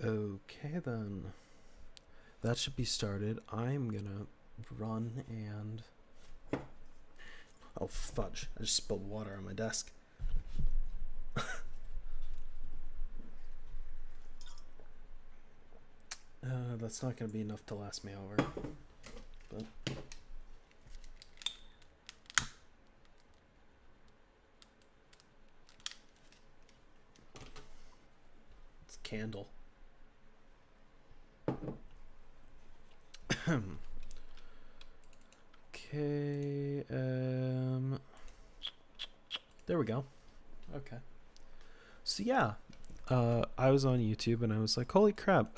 Okay then. That should be started. I'm gonna run and... Oh fudge, I just spilled water on my desk. That's not gonna be enough to last me over. But it's a candle. Okay, there we go. Okay. So yeah, I was on YouTube and I was like, holy crap,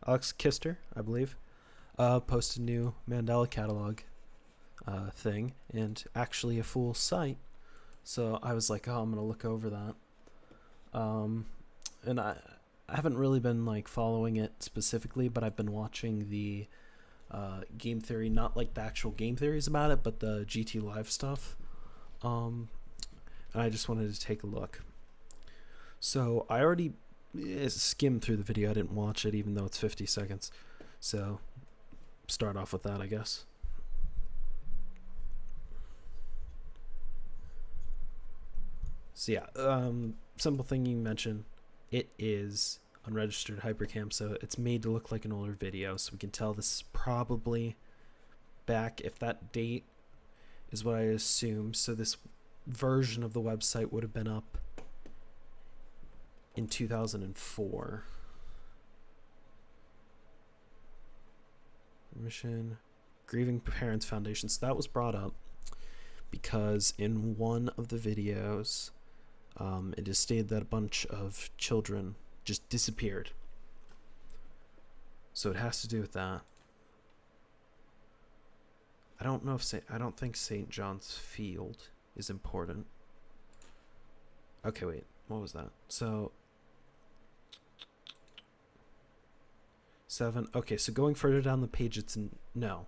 Alex Kister, I believe, posted a new Mandela Catalogue thing, and actually a full site. So I was like, oh, I'm gonna look over that. And I haven't really been like following it specifically, but I've been watching the game theory, not like the actual game theories about it, but the GT Live stuff. And I just wanted to take a look. So I already skimmed through the video. I didn't watch it, even though it's 50 seconds. So start off with that, I guess. So yeah, simple thing you mentioned, it is unregistered hypercam, so it's made to look like an older video, so we can tell this is probably back, if that date is what I assume. So this version of the website would have been up in 2004. Mission Grieving Parents Foundation. So that was brought up because in one of the videos, it is stated that a bunch of children just disappeared. So it has to do with that. I don't know if I don't think St. John's Field is important. Okay, wait. What was that? So 7. Okay, so going further down the page, it's no.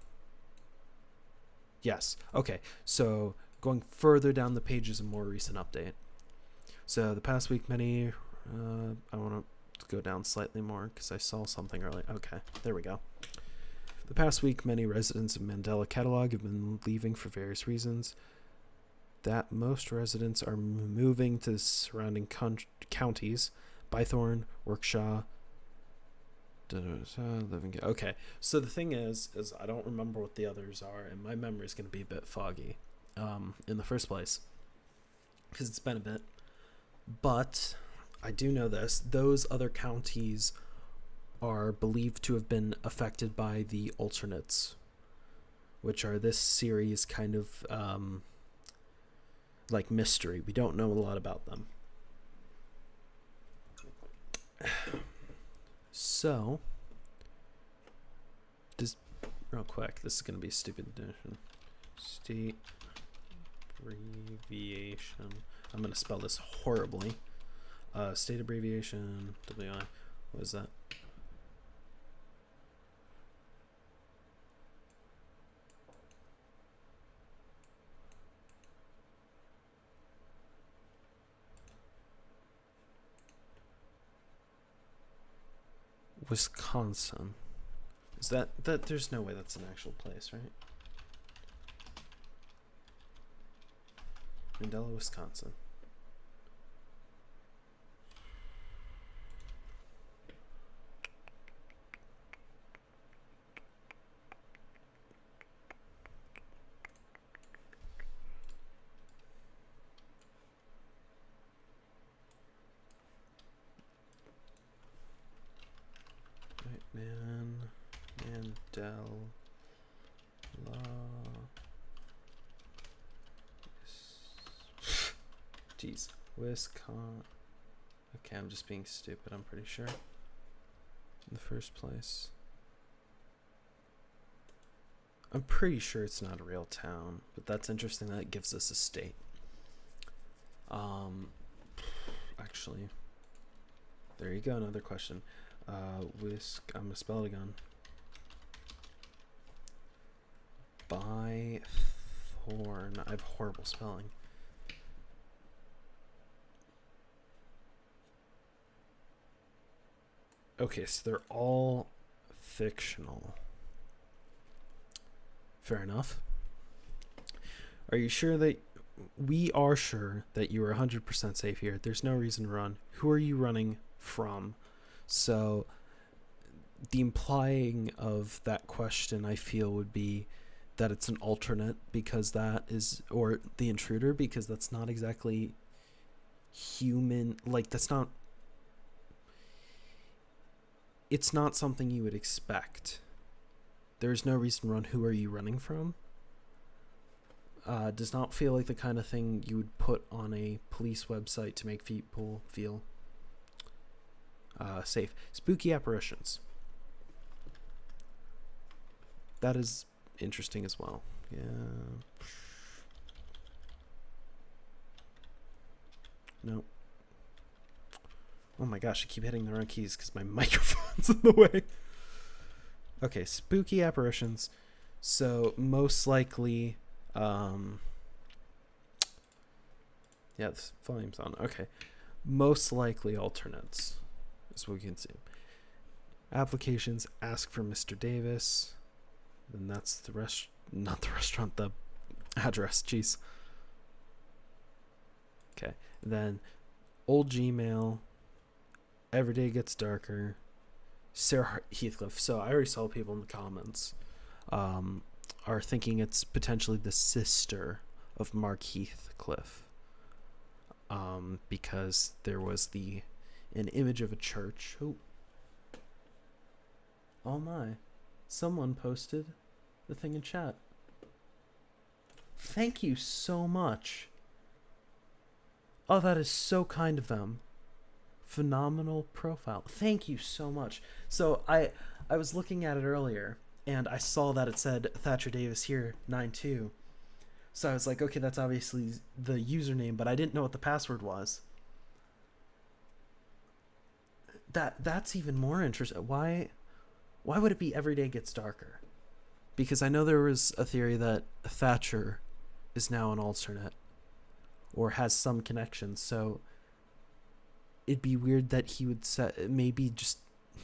Yes. Okay, so going further down the page is a more recent update. So the past week, many... I want to go down slightly more because I saw something earlier. Okay, there we go. The past week, many residents of Mandela Catalogue have been leaving for various reasons. That most residents are moving to the surrounding counties, Bythorn, Workshaw, living. Okay, so the thing is I don't remember what the others are, and my memory is going to be a bit foggy in the first place because it's been a bit. But I do know this: those other counties are believed to have been affected by the alternates, which are this series kind of like mystery. We don't know a lot about them. So, just real quick, this is going to be a stupid definition. State abbreviation. I'm going to spell this horribly. State abbreviation, WI. What is that? Wisconsin. Is that there's no way that's an actual place, right? Mandela, Wisconsin. Mandela. Jeez. Wisconsin. Okay, I'm just being stupid, I'm pretty sure. In the first place. I'm pretty sure it's not a real town, but that's interesting that it gives us a state. Actually, there you go, another question. I'm gonna spell it again. Bythorn. I have horrible spelling. Okay, so they're all fictional. Fair enough. Are you sure that... We are sure that you are 100% safe here. There's no reason to run. Who are you running from? So the implying of that question, I feel, would be that it's an alternate, because that is... Or the intruder, because that's not exactly human. Like, that's not... It's not something you would expect. There's no reason to run. Who are you running from? Does not feel like the kind of thing you would put on a police website to make people feel safe. Spooky apparitions. That is interesting as well. Yeah. No. Oh my gosh, I keep hitting the wrong keys because my microphone's in the way. Okay, spooky apparitions. So most likely... yeah, the volume's on. Okay. Most likely alternates is what we can see. Applications, ask for Mr. Davis. Then that's the not the restaurant, the address. Jeez. Okay. Then old Gmail. Every day gets darker. Sarah Heathcliff. So I already saw people in the comments are thinking it's potentially the sister of Mark Heathcliff, because there was an image of a church. Oh my, someone posted the thing in chat. Thank you so much. Oh, that is so kind of them. Phenomenal profile. Thank you so much. So I was looking at it earlier, and I saw that it said Thatcher Davis here 92. So I was like, okay, that's obviously the username, but I didn't know what the password was. That's even more interesting. Why would it be every day gets darker? Because I know there was a theory that Thatcher is now an alternate or has some connection. So it'd be weird that he would set maybe just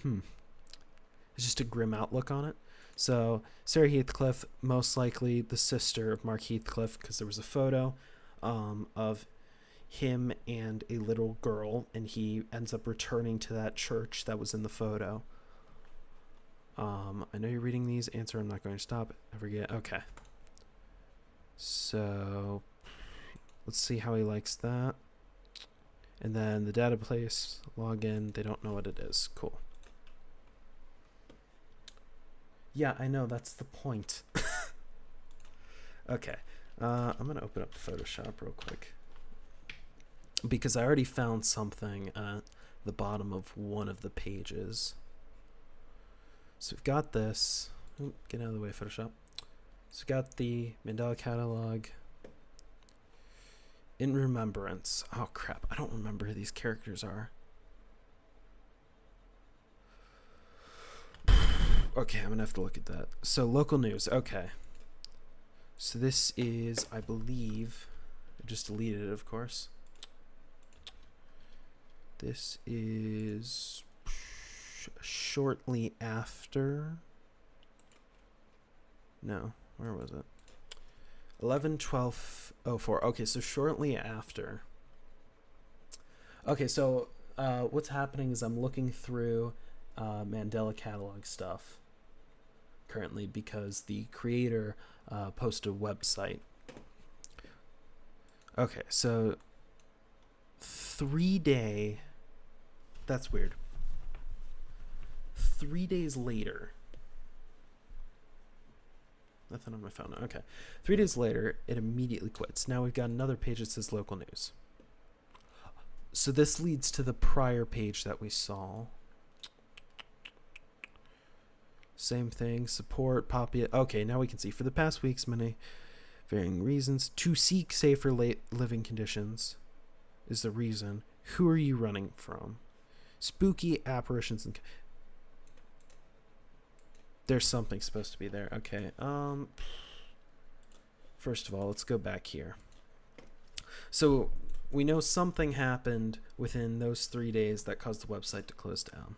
it's just a grim outlook on it. So Sarah Heathcliff, most likely the sister of Mark Heathcliff, because there was a photo of him and a little girl, and he ends up returning to that church that was in the photo. I know you're reading these. Answer, I'm not going to stop. I forget. Okay. So let's see how he likes that. And then the database, login, they don't know what it is. Cool. Yeah, I know, that's the point. Okay. I'm going to open up Photoshop real quick, because I already found something at the bottom of one of the pages. So we've got this. Ooh, get out of the way, Photoshop. So we've got the Mandela Catalogue. In remembrance. Oh crap, I don't remember who these characters are. Okay, I'm gonna have to look at that. So local news, okay. So this is, I believe, I just deleted it, of course. This is shortly after. No, where was it? 11/12/04. Okay, so shortly after. Okay, so what's happening is I'm looking through Mandela Catalogue stuff currently, because the creator posted a website. Okay, so 3-day. That's weird. 3 days later. Nothing on my phone. Okay. 3 days later, it immediately quits. Now we've got another page that says local news. So this leads to the prior page that we saw. Same thing. Support, Poppy. Okay, now we can see. For the past weeks, many varying reasons. To seek safer living conditions is the reason. Who are you running from? Spooky apparitions and... There's something supposed to be there. Okay. First of all, let's go back here. So we know something happened within those 3 days that caused the website to close down.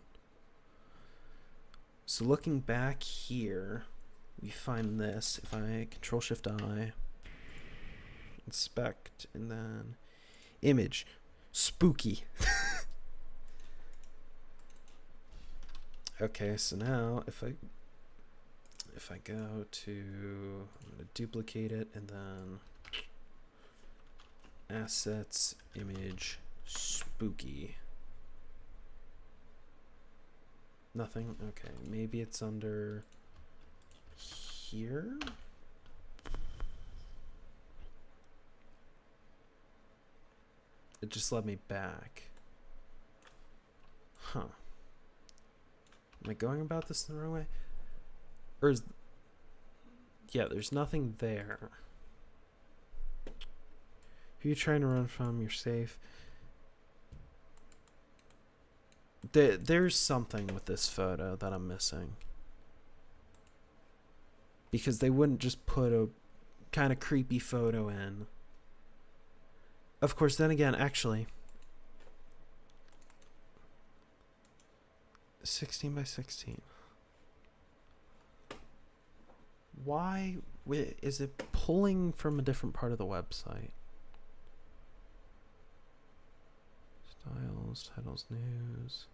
So looking back here, we find this. If I Control-Shift-I, inspect, and then image, spooky. Okay, so now if I go to, I'm gonna duplicate it and then assets, image, spooky. Nothing. Okay, maybe it's under here. It just led me back. Huh. Am I going about this the wrong way? Or is... Yeah, there's nothing there. Who are you trying to run from? You're safe. There's something with this photo that I'm missing. Because they wouldn't just put a kind of creepy photo in. Of course, then again, actually... 16 by 16. Why is it pulling from a different part of the website? Styles, titles, news.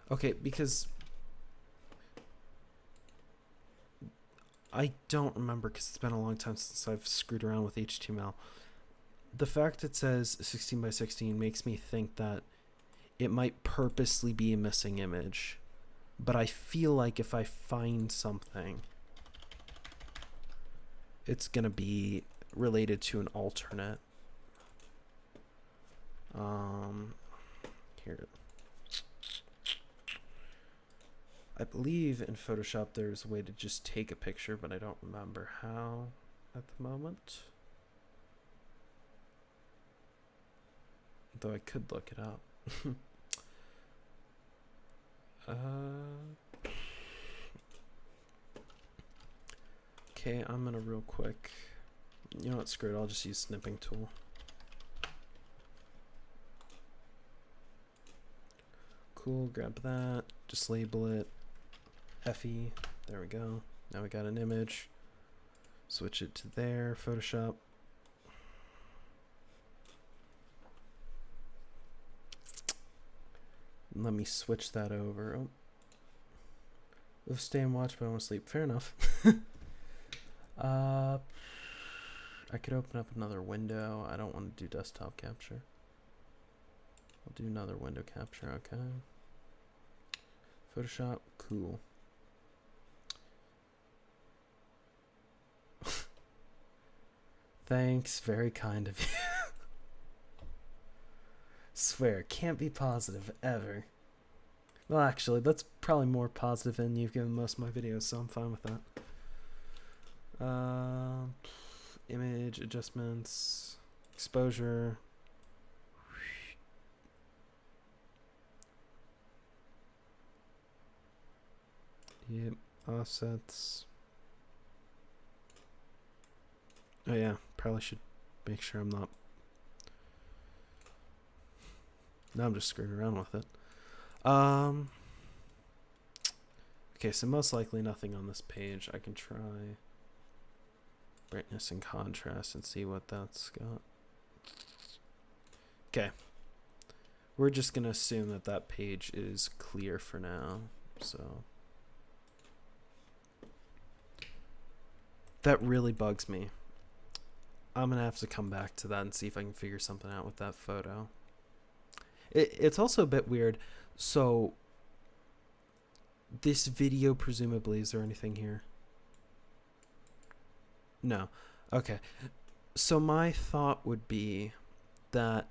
Okay, because I don't remember because it's been a long time since I've screwed around with HTML. The fact it says 16 by 16 makes me think that it might purposely be a missing image. But I feel like if I find something, it's going to be related to an alternate. Here. I believe in Photoshop there's a way to just take a picture, but I don't remember how at the moment. Though I could look it up. Okay, I'm gonna real quick. You know what? Screw it. I'll just use snipping tool. Cool. Grab that. Just label it FE. There we go. Now we got an image. Switch it to there. Photoshop. Let me switch that over. Oh. We'll stay and watch, but I want to sleep. Fair enough. I could open up another window. I don't want to do desktop capture. I'll do another window capture. Okay. Photoshop. Cool. Thanks. Very kind of you. Swear, can't be positive ever. Well, actually, that's probably more positive than you've given most of my videos, so I'm fine with that. Image adjustments, exposure. Yep, offsets. Oh yeah, probably should make sure I'm not. Now I'm just screwing around with it. Okay, so most likely nothing on this page. I can try brightness and contrast and see what that's got. Okay. We're just going to assume that that page is clear for now. So that really bugs me. I'm going to have to come back to that and see if I can figure something out with that photo. It's also a bit weird. So this video, presumably, is there anything here? No. Okay. So my thought would be that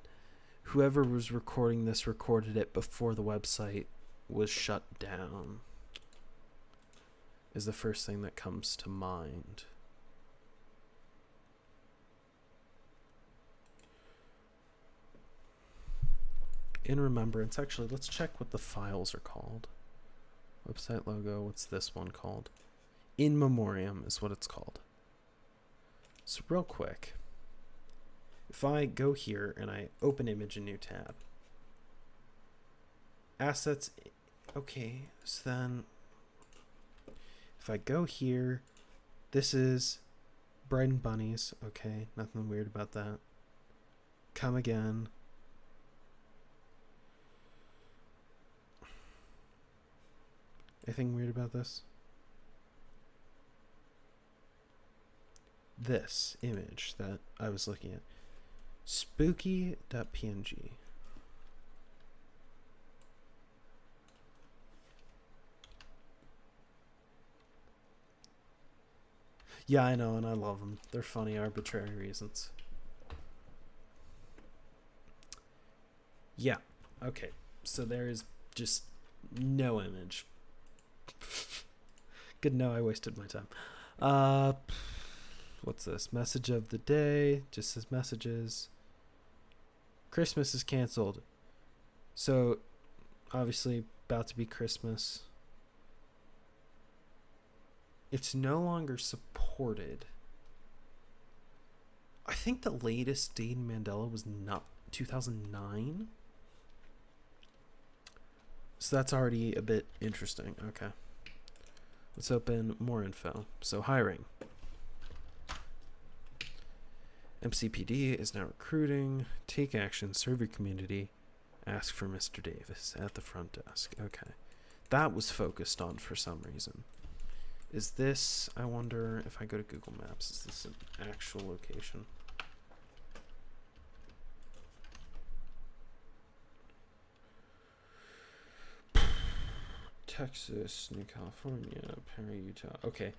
whoever was recording this recorded it before the website was shut down, is the first thing that comes to mind. In remembrance, actually, let's check what the files are called. Website logo, what's this one called? In memoriam is what it's called. So real quick, if I go here and I open image, a new tab, assets, okay, so then if I go here, this is Bride and Bunnies. Okay, nothing weird about that. Come again. Anything weird about this? This image that I was looking at. Spooky.png. Yeah, I know, and I love them. They're funny, arbitrary reasons. Yeah, okay. So there is just no image. Good to know I wasted my time. What's this? Message of the day. Just says messages. Christmas is canceled. So, obviously, about to be Christmas. It's no longer supported. I think the latest date in Mandela was not 2009. So that's already a bit interesting. Okay. Let's open more info. So hiring. MCPD is now recruiting. Take action. Serve your community. Ask for Mr. Davis at the front desk. Okay. That was focused on for some reason. Is this, I wonder if I go to Google Maps, is this an actual location? Texas, New California, Perry, Utah. Okay.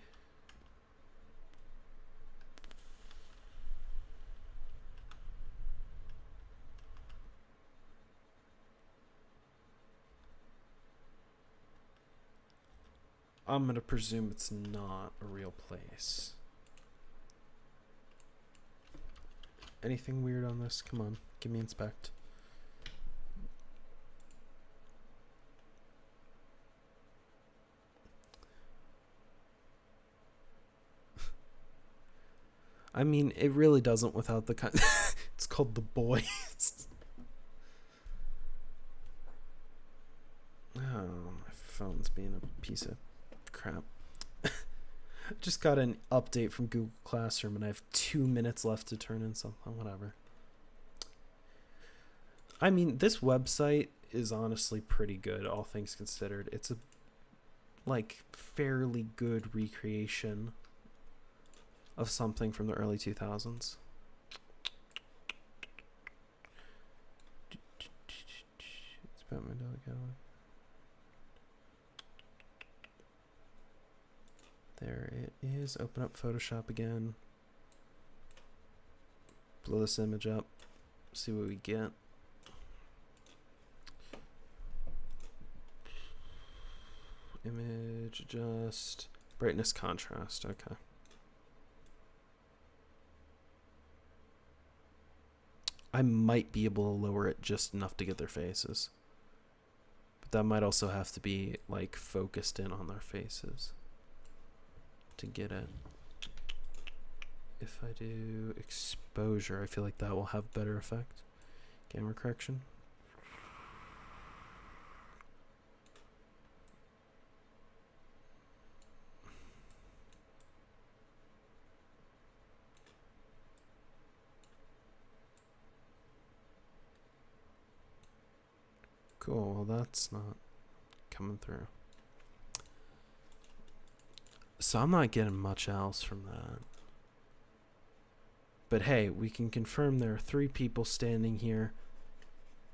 I'm going to presume it's not a real place. Anything weird on this? Come on, give me inspect. I mean, it really doesn't without the it's called The Boys. Oh, my phone's being a piece of crap. Just got an update from Google Classroom and I have 2 minutes left to turn in something. Whatever. I mean, this website is honestly pretty good, all things considered. It's a fairly good recreation of something from the early 2000s. It's about Mandela Catalogue. There it is. Open up Photoshop again. Blow this image up. See what we get. Image adjust. Brightness contrast. Okay. I might be able to lower it just enough to get their faces. But that might also have to be focused in on their faces to get it. If I do exposure, I feel like that will have better effect. Camera correction. Cool, well that's not coming through. So I'm not getting much else from that. But hey, we can confirm there are 3 people standing here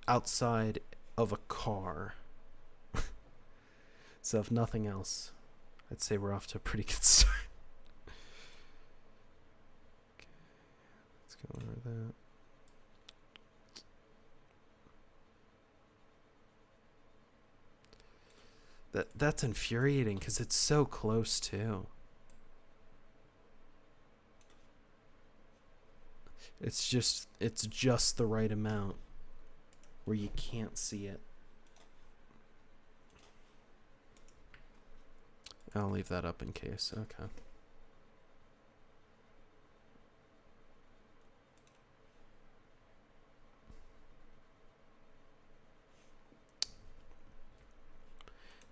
outside of a car. So if nothing else, I'd say we're off to a pretty good start. Okay, let's go over that. That's infuriating because it's so close too. It's just the right amount where you can't see it. I'll leave that up in case. Okay.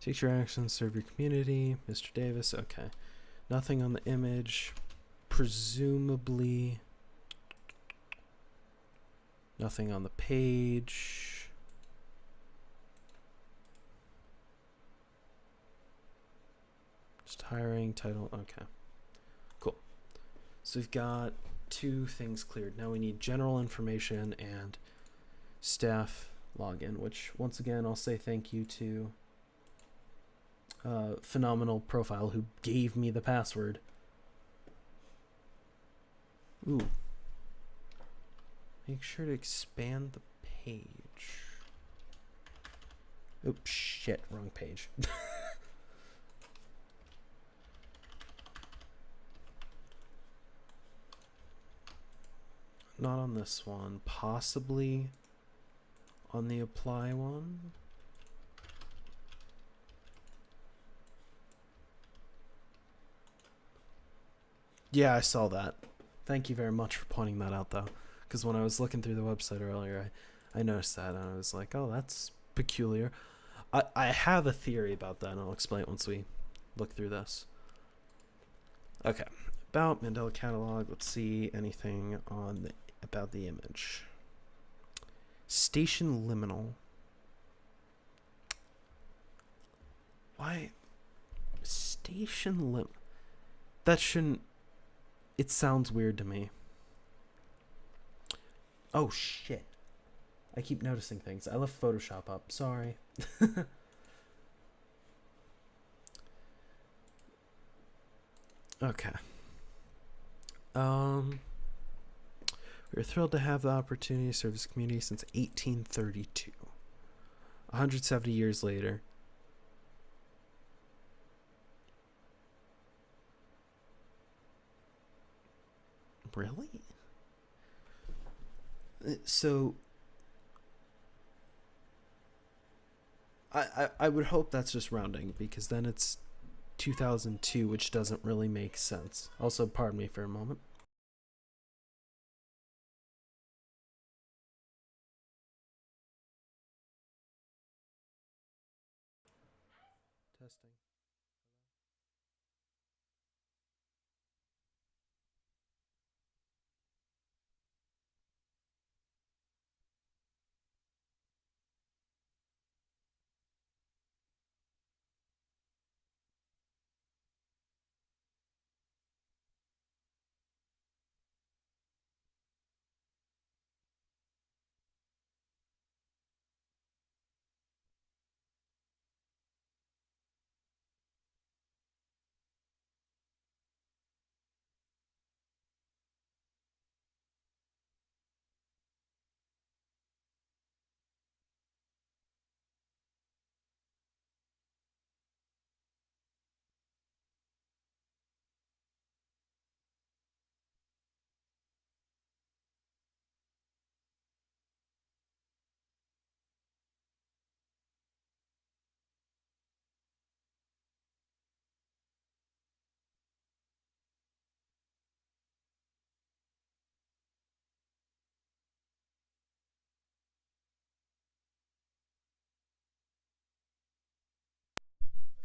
Take your actions, serve your community. Mr. Davis, okay. Nothing on the image. Presumably nothing on the page. Just hiring, title, okay. Cool. So we've got 2 things cleared. Now we need general information and staff login, which once again I'll say thank you to Phenomenal Profile who gave me the password. Ooh. Make sure to expand the page. Oops, shit, wrong page. Not on this one, possibly on the apply one. Yeah, I saw that. Thank you very much for pointing that out, though. Because when I was looking through the website earlier, I noticed that, and I was like, oh, that's peculiar. I have a theory about that, and I'll explain it once we look through this. Okay, about Mandela Catalogue, let's see anything on about the image. Station liminal. Why? Station lim... That shouldn't... It sounds weird to me. Oh, shit. I keep noticing things. I left Photoshop up. Sorry. Okay. We're thrilled to have the opportunity to serve this community since 1832. 170 years later. Really? So I would hope that's just rounding, because then it's 2002, which doesn't really make sense. Also, pardon me for a moment. Testing.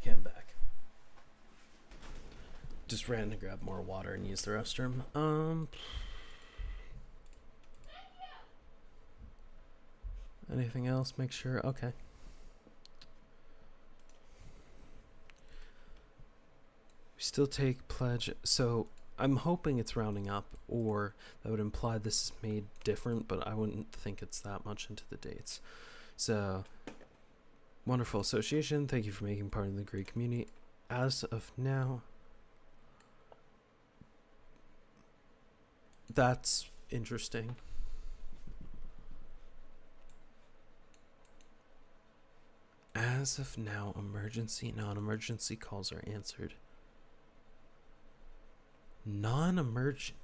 Okay, I'm back. Just ran to grab more water and use the restroom. Anything else? Make sure. Okay. We still take pledge. So I'm hoping it's rounding up, or that would imply this is made different, but I wouldn't think it's that much into the dates. So, wonderful association. Thank you for making part of the great community. As of now, that's interesting. As of now, emergency, non-emergency calls are answered. Non-emergent.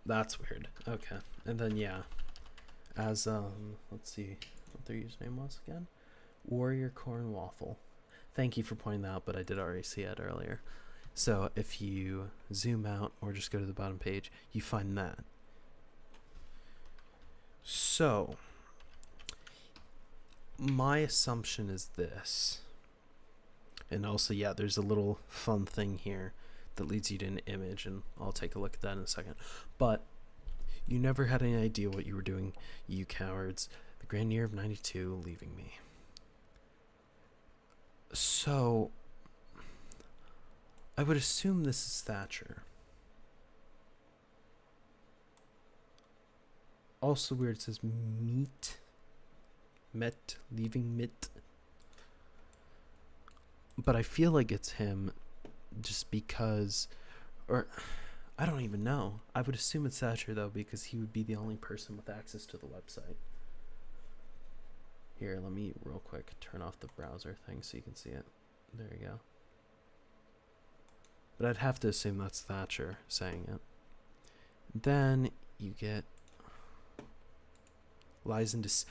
That's weird. Okay. And then, yeah. As, let's see what their username was again. Warrior Corn Waffle. Thank you for pointing that out, but I did already see it earlier. So if you zoom out or just go to the bottom page, you find that. So my assumption is this. And also, yeah, there's a little fun thing here that leads you to an image, and I'll take a look at that in a second. But you never had any idea what you were doing, you cowards. The grand year of 92 leaving me. So, I would assume this is Thatcher. Also weird, it says met, leaving mit. But I feel like it's him just because, or I don't even know. I would assume it's Thatcher though, because he would be the only person with access to the website. Here, let me real quick turn off the browser thing so you can see it. There you go. But I'd have to assume that's Thatcher saying it. Then you get lies and deceit.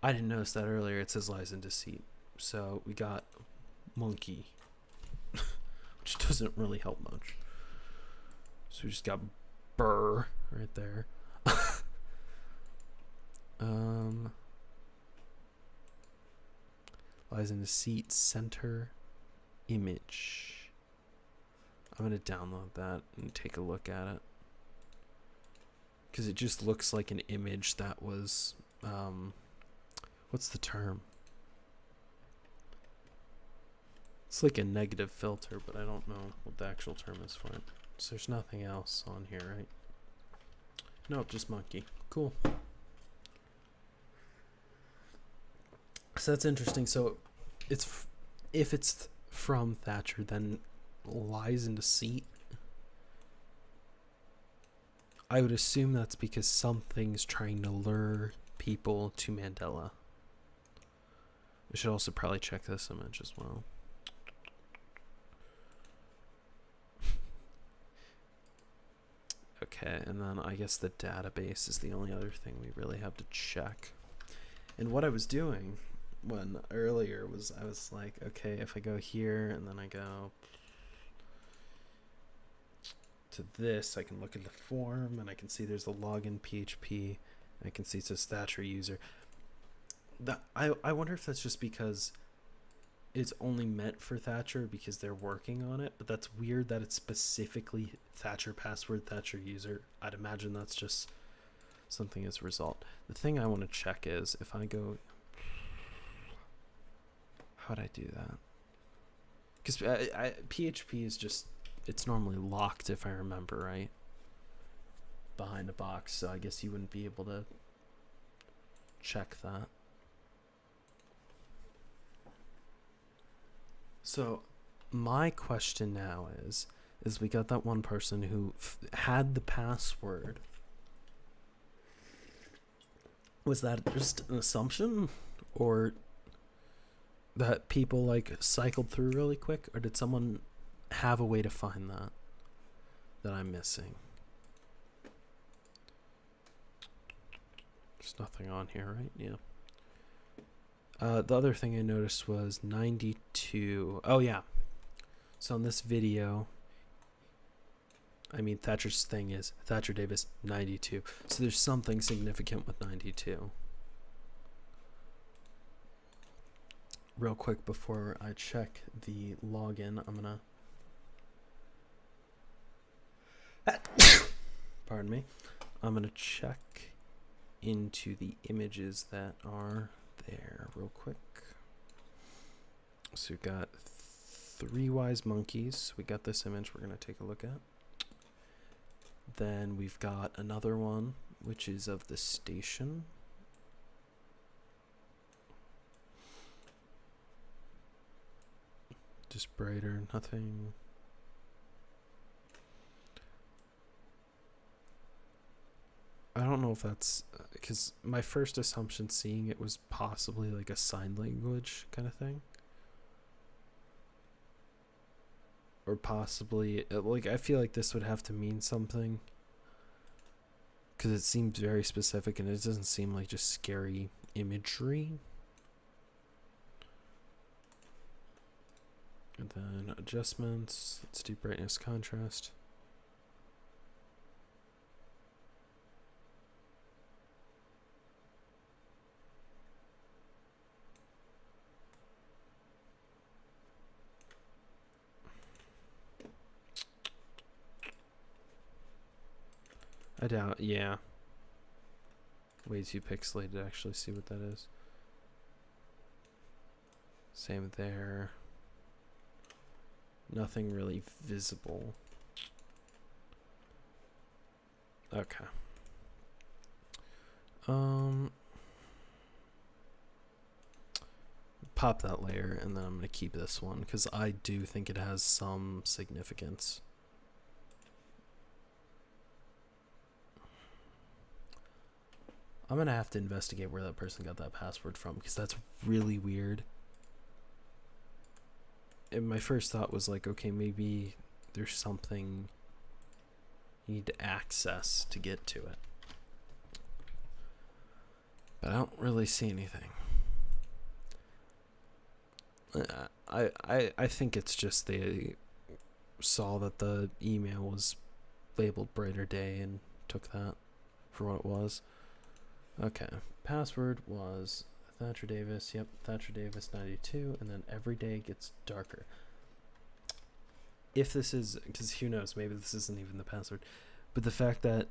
I didn't notice that earlier. It says lies and deceit. So we got monkey, which doesn't really help much. So we just got burr right there. Lies and deceit, center image. I'm going to download that and take a look at it. Because it just looks like an image that was, what's the term? It's like a negative filter, but I don't know what the actual term is for it. So there's nothing else on here, right? Nope, just monkey. Cool. So that's interesting. So it's if it's from Thatcher, then lies and deceit. I would assume that's because something's trying to lure people to Mandela. I should also probably check this image as well. Okay, and then I guess the database is the only other thing we really have to check. And what I was doing when earlier was I was like, okay, if I go here and then I go to this, I can look at the form and I can see there's a login PHP. And I can see it says Thatcher user. I wonder if that's just because it's only meant for Thatcher because they're working on it, but that's weird that it's specifically Thatcher password, Thatcher user. I'd imagine that's just something as a result. The thing I want to check is if I go, how'd I do that? Because PHP is just, it's normally locked if I remember right, behind a box, so I guess you wouldn't be able to check that. So my question now is we got that one person who had the password. Was that just an assumption, or that people like cycled through really quick, or did someone have a way to find that I'm missing? There's nothing on here, right? Yeah. The other thing I noticed was 92. Oh, yeah. So in this video, I mean, Thatcher's thing is Thatcher Davis 92. So there's something significant with 92. Real quick before I check the login, I'm going to... Pardon me. I'm going to check into the images that are there real quick. So we've got 3 wise monkeys. We got this image we're going to take a look at. Then we've got another one, which is of the station. Just brighter, nothing. I don't know if that's because my first assumption seeing it was possibly like a sign language kind of thing, or possibly like I feel like this would have to mean something because it seems very specific and it doesn't seem like just scary imagery. And then adjustments, let's do brightness, contrast. I doubt. Yeah. Way too pixelated to actually see what that is. Same there. Nothing really visible. Okay. Pop that layer, and then I'm going to keep this one because I do think it has some significance. I'm going to have to investigate where that person got that password from because that's really weird. And my first thought was like, okay, maybe there's something you need to access to get to it. But I don't really see anything. I think it's just they saw that the email was labeled Brighter Day and took that for what it was. Okay, password was Thatcher Davis. Yep, Thatcher Davis 92, and then every day gets darker. If this is, because who knows, maybe this isn't even the password, but the fact that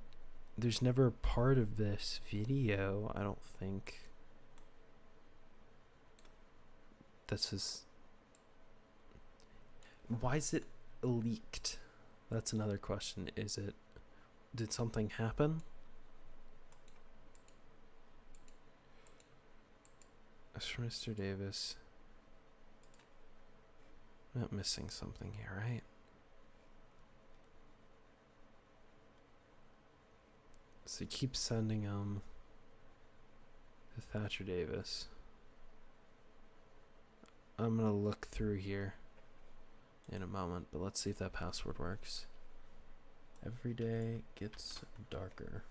there's never part of this video, I don't think this is. Why is it leaked? That's another question. Is it, did something happen? As for Mr. Davis, I'm not missing something here, right? So keep sending to Thatcher Davis. I'm gonna look through here in a moment, but let's see if that password works. Every day gets darker.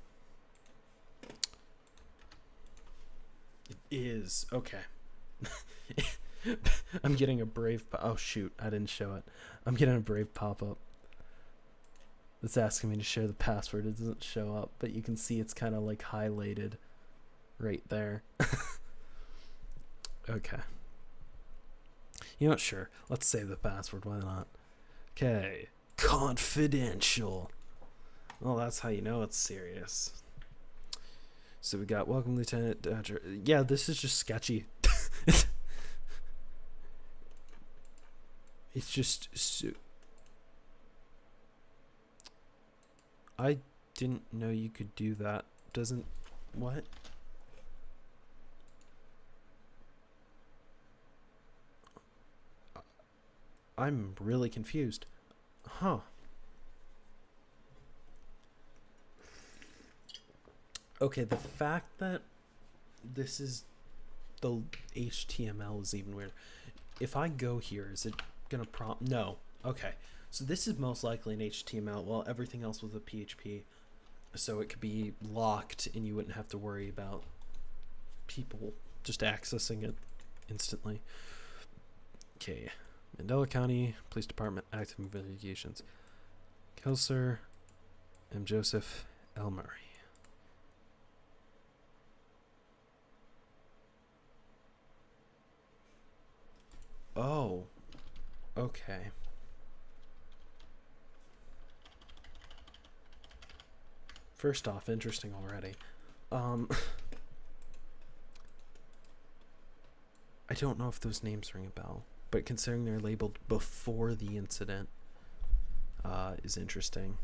It is. Okay. I'm getting a Brave. Oh, shoot. I didn't show it. I'm getting a Brave pop-up. It's asking me to share the password. It doesn't show up, but you can see it's kind of like highlighted right there. Okay. You know what? Sure. Let's save the password. Why not? Okay. Confidential. Well, that's how you know it's serious. So we got welcome Lieutenant Dodger. Yeah, this is just sketchy. It's just I didn't know you could do that. Doesn't what? I'm really confused. Huh. Okay, the fact that this is the HTML is even weird. If I go here, is it gonna prompt? No. Okay. So this is most likely an HTML. Well, everything else was a PHP. So it could be locked and you wouldn't have to worry about people just accessing it instantly. Okay. Mandela County Police Department active investigations. Kelser M. Joseph L. Murray. Oh, okay. First off, interesting already. I don't know if those names ring a bell, but considering they're labeled before the incident, is interesting.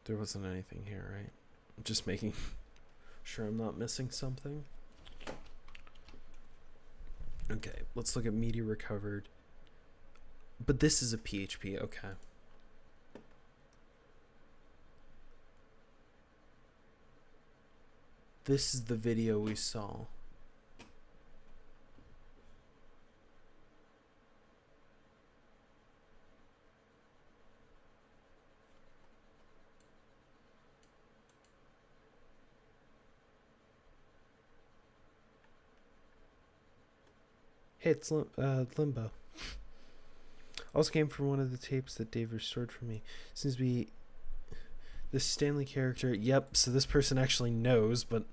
There wasn't anything here, right? I'm just making sure I'm not missing something. Okay, let's look at media recovered. But this is a PHP, okay. This is the video we saw. Hey, it's Limbo. Also came from one of the tapes that Dave restored for me. Seems to be this Stanley character. Yep, so this person actually knows, but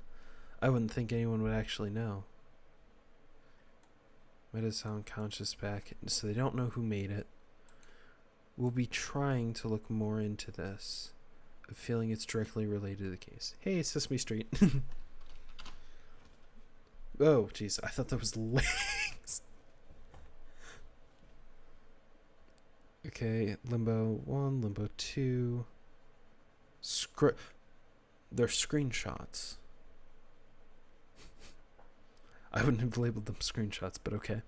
I wouldn't think anyone would actually know. Meta sound conscious back, so they don't know who made it. We'll be trying to look more into this. A feeling it's directly related to the case. Hey, Sesame Street. Oh, jeez, I thought that was legs. Okay, Limbo 1, Limbo 2. They're screenshots. I wouldn't have labeled them screenshots, but okay.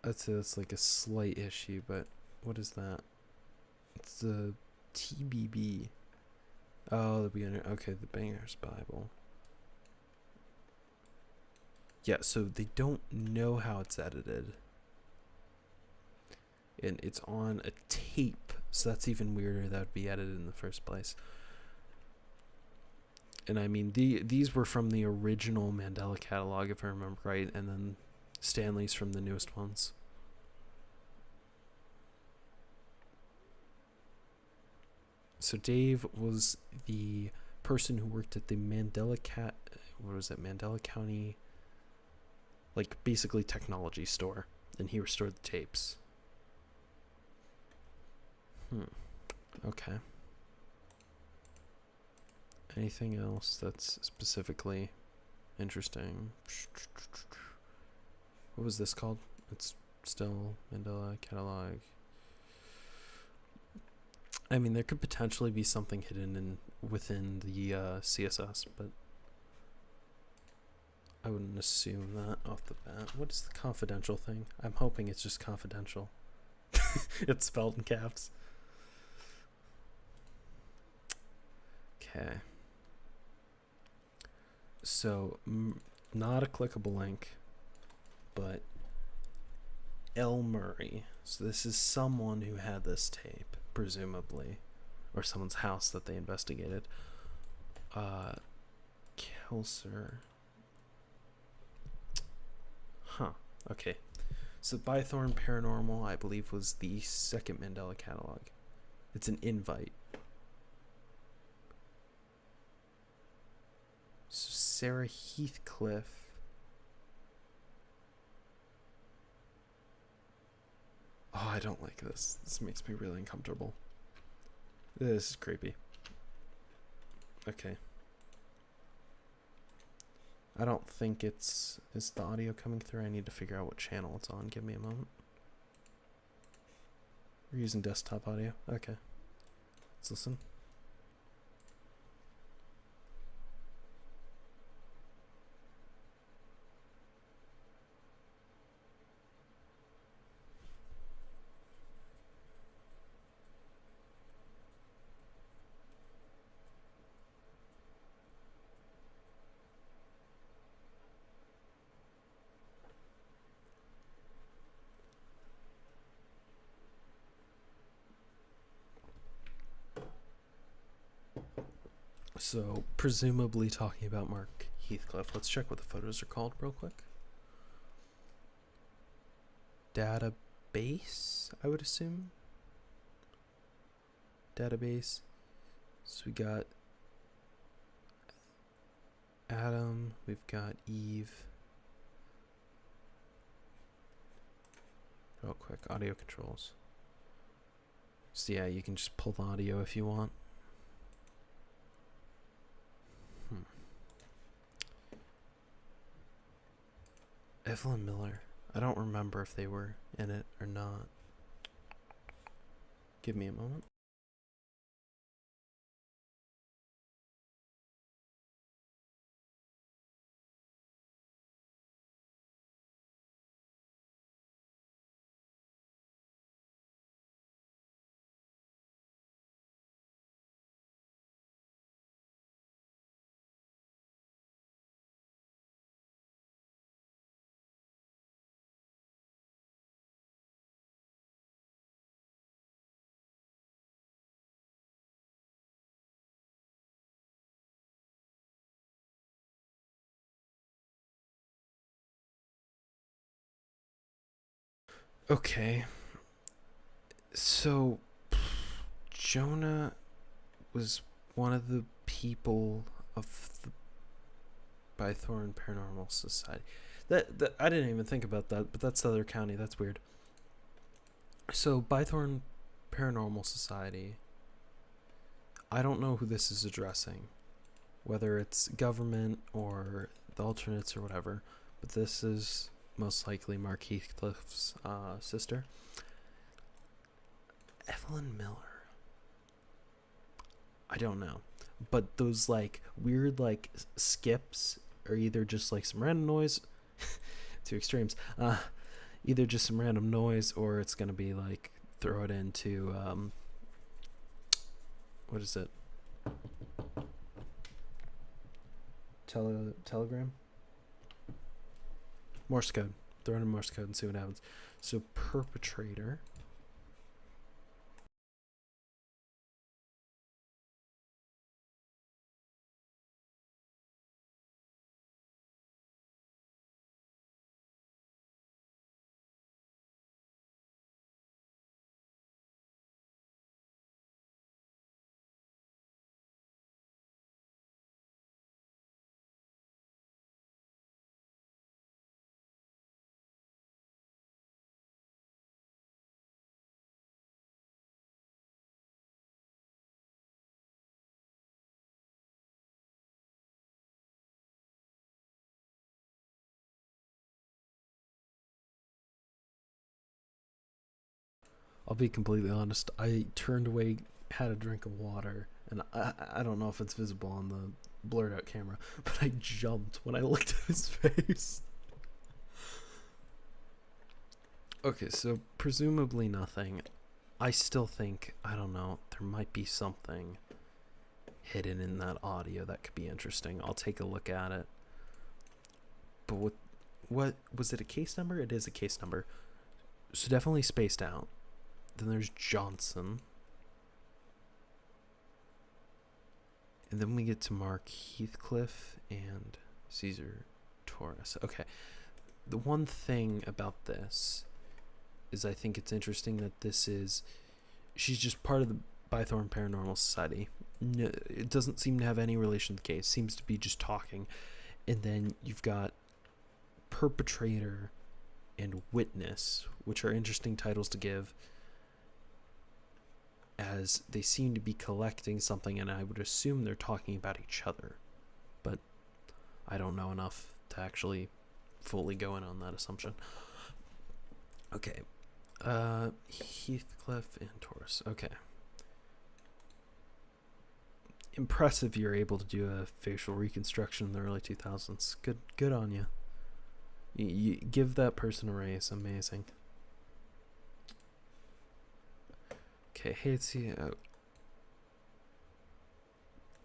I'd say that's like a slight issue, but what is that? It's the TBB. Oh, the beginner. Okay, the Banger's Bible. Yeah, so they don't know how it's edited. And it's on a tape, so that's even weirder that would be edited in the first place. And I mean, these were from the original Mandela catalog, if I remember right, and then Stanley's from the newest ones. So Dave was the person who worked at the Mandela Mandela County, like basically technology store, and he restored the tapes. Okay. Anything else that's specifically interesting? What was this called? It's still Mandela Catalogue. I mean, there could potentially be something hidden within the CSS, but I wouldn't assume that off the bat. What is the confidential thing? I'm hoping it's just confidential. It's spelled in caps. Okay. So, not a clickable link, but L. Murray. So this is someone who had this tape, presumably, or someone's house that they investigated. Kelser. Huh. Okay. So Bythorn Paranormal, I believe, was the second Mandela catalog. It's an invite. So Sarah Heathcliff. Oh, I don't like this. This makes me really uncomfortable. This is creepy. Okay. I don't think is the audio coming through? I need to figure out what channel it's on. Give me a moment. We're using desktop audio. Okay. Let's listen. So, presumably talking about Mark Heathcliff. Let's check what the photos are called real quick. Database, I would assume. Database. So we got Adam, we've got Eve. Real quick, audio controls. So yeah, you can just pull the audio if you want. Evelyn Miller. I don't remember if they were in it or not. Give me a moment. Okay. So, Jonah was one of the people of the Bythorn Paranormal Society. That I didn't even think about that, but that's the other county. That's weird. So Bythorn Paranormal Society. I don't know who this is addressing, whether it's government or the alternates or whatever, but this is most likely Mark Heathcliff's sister. Evelyn Miller. I don't know. But those like weird like skips are either just like some random noise, two extremes, either just some random noise or it's going to be like throw it into, what is it? Telegram? Morse code. Throw it in Morse code and see what happens. So perpetrator. I'll be completely honest. I turned away, had a drink of water, and I don't know if it's visible on the blurred out camera, but I jumped when I looked at his face. Okay, so presumably nothing. I still think, I don't know, there might be something hidden in that audio that could be interesting. I'll take a look at it. But what was it, a case number? It is a case number. So definitely spaced out. Then there's Johnson. And then we get to Mark Heathcliff and Caesar Torres. Okay. The one thing about this is I think it's interesting that she's just part of the Bythorn Paranormal Society. No, it doesn't seem to have any relation to the case. Seems to be just talking. And then you've got perpetrator and witness, which are interesting titles to give, as they seem to be collecting something, and I would assume they're talking about each other, but I don't know enough to actually fully go in on that assumption. Okay, Heathcliff and Torres. Okay, impressive. You're able to do a facial reconstruction in the early 2000s. Good on you. You give that person a raise. Amazing. Okay, hey, let's see.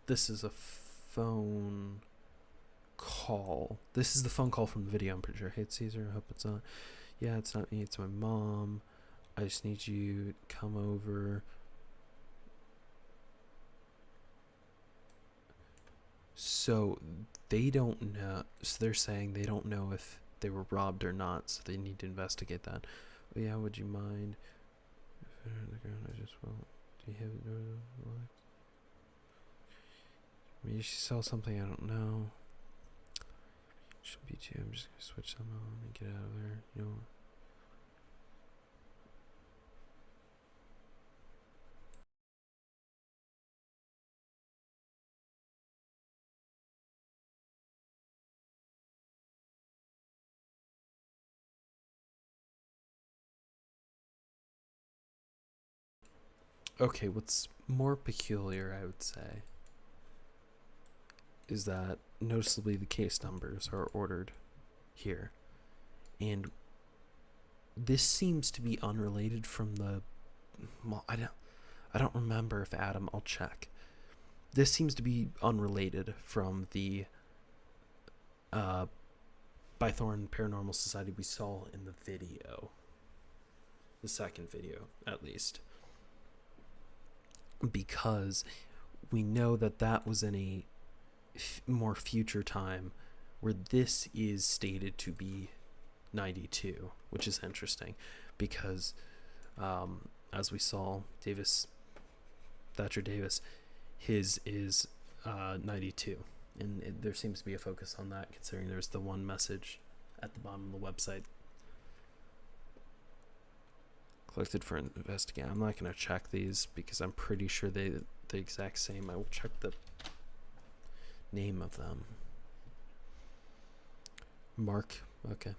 This is a phone call. This is the phone call from the video, I'm pretty sure. Hey, it's Caesar. I hope it's not. Yeah, it's not me. It's my mom. I just need you to come over. So they don't know. So they're saying they don't know if they were robbed or not. So they need to investigate that. But yeah, would you mind? I just won't. Do you have what? Maybe she saw something I don't know. Should be too. I'm just gonna switch them on and get out of there. You know. Okay, what's more peculiar, I would say, is that noticeably the case numbers are ordered here. And this seems to be unrelated from the, well, I don't remember if Adam, I'll check. This seems to be unrelated from the Bythorn Paranormal Society we saw in the video. The second video, at least. Because we know that was in a more future time, where this is stated to be 92, which is interesting because as we saw, Thatcher Davis, his is 92. And there seems to be a focus on that, considering there's the one message at the bottom of the website. Collected for investigation. I'm not going to check these because I'm pretty sure they're the exact same. I will check the name of them. Mark. Okay.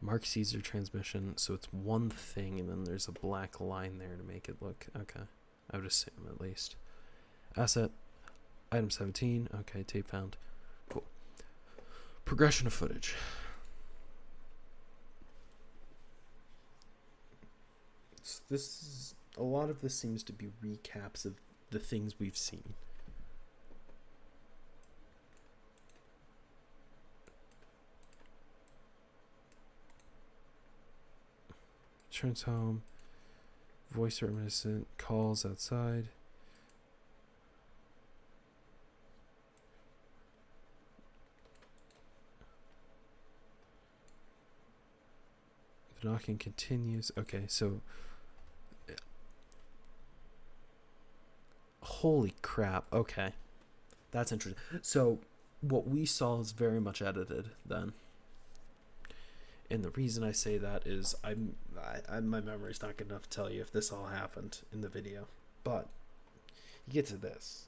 Mark Caesar transmission. So it's one thing, and then there's a black line there to make it look. Okay. I would assume, at least. Asset. Item 17. Okay, tape found. Cool. Progression of footage. So this is, a lot of this seems to be recaps of the things we've seen. Turns home. Voice reminiscent. Calls outside. The knocking continues. Okay, so holy crap. Okay. That's interesting. So what we saw is very much edited then. And the reason I say that is my memory's not good enough to tell you if this all happened in the video. But you get to this.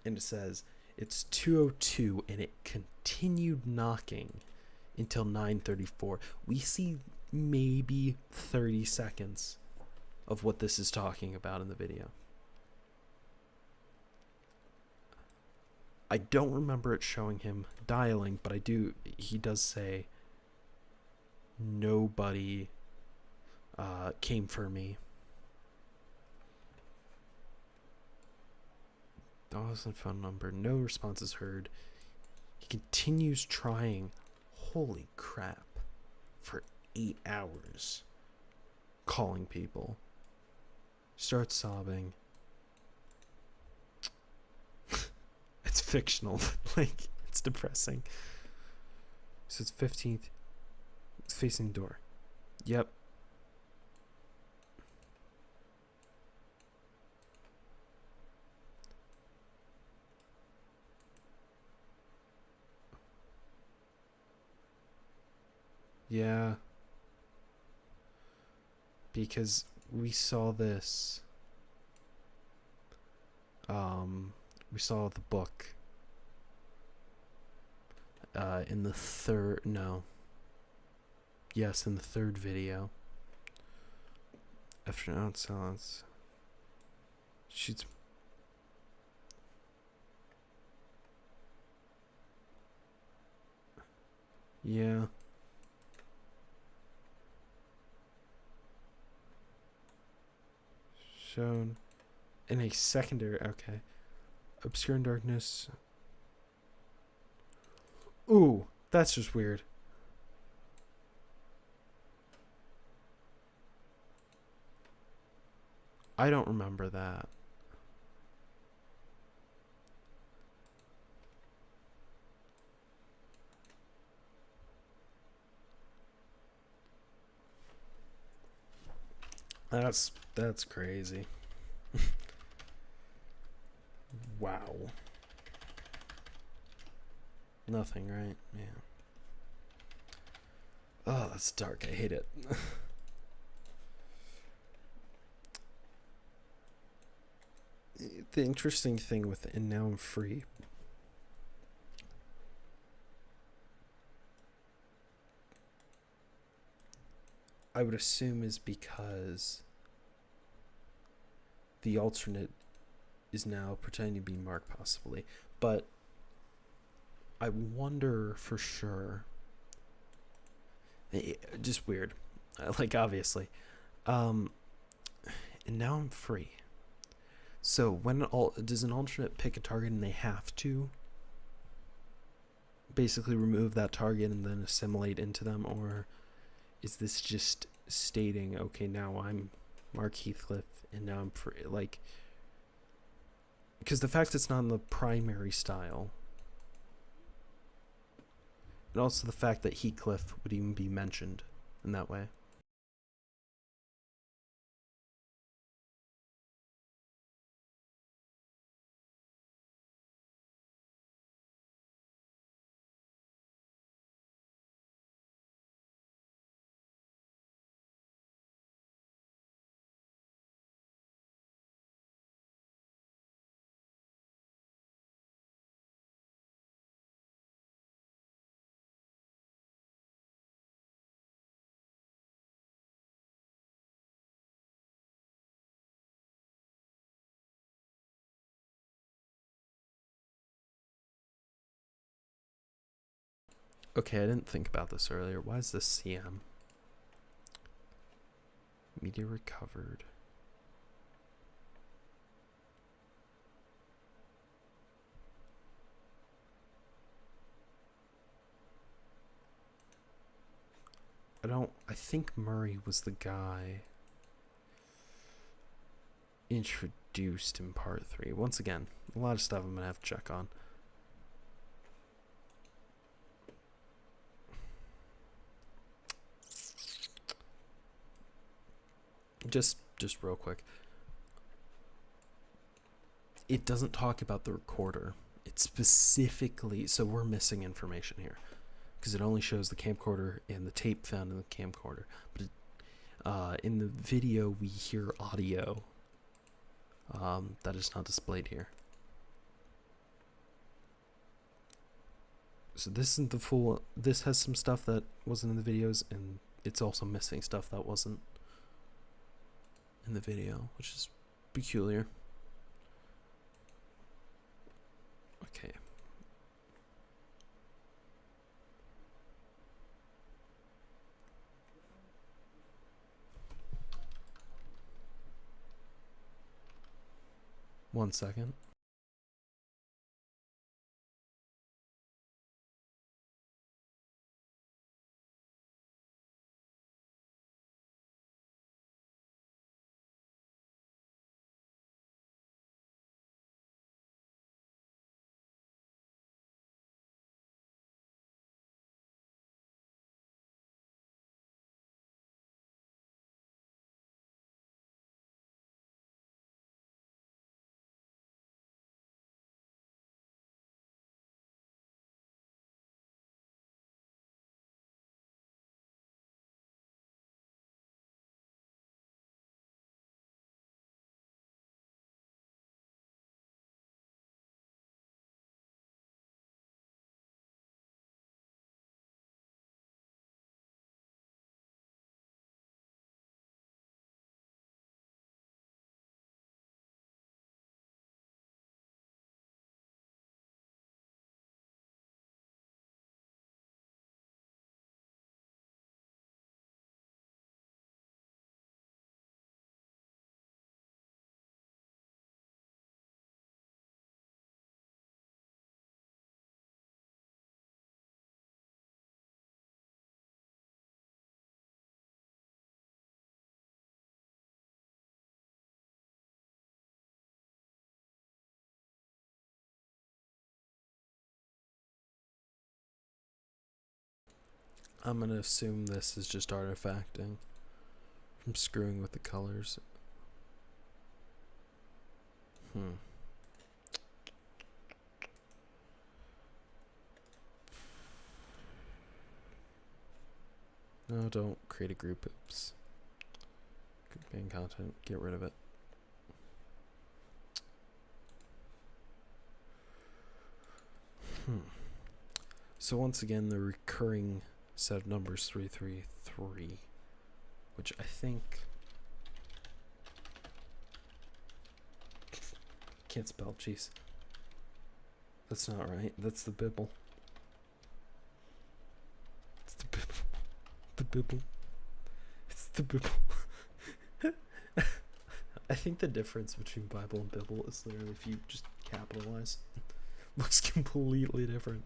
And it says it's 2:02 and it continued knocking until 9:34. We see maybe 30 seconds of what this is talking about in the video. I don't remember it showing him dialing, but he does say nobody came for me. Dawson phone number, no responses heard. He continues trying, holy crap, for 8 hours calling people. Starts sobbing. It's fictional, but like it's depressing. So it's 15th. It's facing the door. Yep. Yeah. Because we saw this. We saw the book. In the third, no. Yes, in the third video. After an ounce silence. Shoots. Yeah. Shown in a secondary. Okay. Obscure in darkness. Ooh, that's just weird. I don't remember that. That's crazy. Wow. Nothing, right? Yeah. Oh, that's dark. I hate it. The interesting thing with And Now I'm Free. I would assume is because the alternate is now pretending to be Mark, possibly. But I wonder for sure. Just weird. Like, obviously. And Now I'm Free. So when does an alternate pick a target and they have to basically remove that target and then assimilate into them, or is this just stating, okay, now I'm Mark Heathcliff and now I'm free? Like, because the fact it's not in the primary style, and also the fact that Heathcliff would even be mentioned in that way. Okay, I didn't think about this earlier. Why is this CM? Media recovered. I think Murray was the guy introduced in part 3. Once again, a lot of stuff I'm gonna have to check on. Just real quick. It doesn't talk about the recorder. It specifically, so we're missing information here because it only shows the camcorder and the tape found in the camcorder. But in the video, we hear audio that is not displayed here. So this isn't the full. This has some stuff that wasn't in the videos, and it's also missing stuff that wasn't in the video, which is peculiar. Okay. One second. I'm gonna assume this is just artifacting from screwing with the colors. No, don't create a group. Oops. Grouping content. Get rid of it. So once again, the recurring set of numbers 333, which I think can't spell. Jeez, that's not right. That's the Bible. It's the Bible. The Bible. It's the Bible. I think the difference between Bible and Bible is literally if you just capitalize. Looks completely different.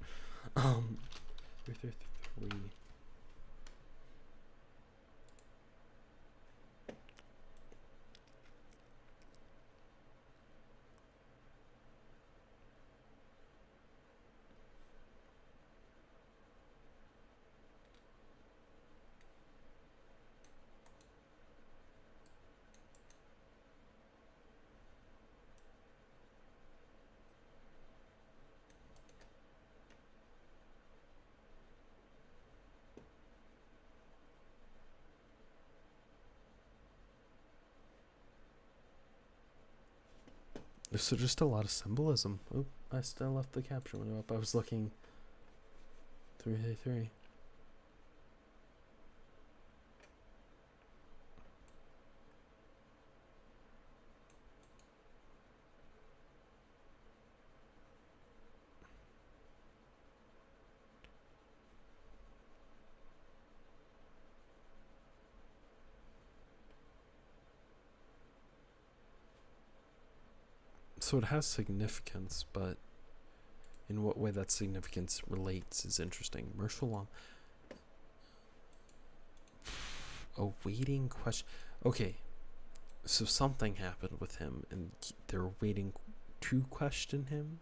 333. So just a lot of symbolism. Oh, I still left the caption window up. I was looking 333. So it has significance, but in what way that significance relates is interesting. Martial law. A waiting question. Okay, so something happened with him, and they're waiting to question him.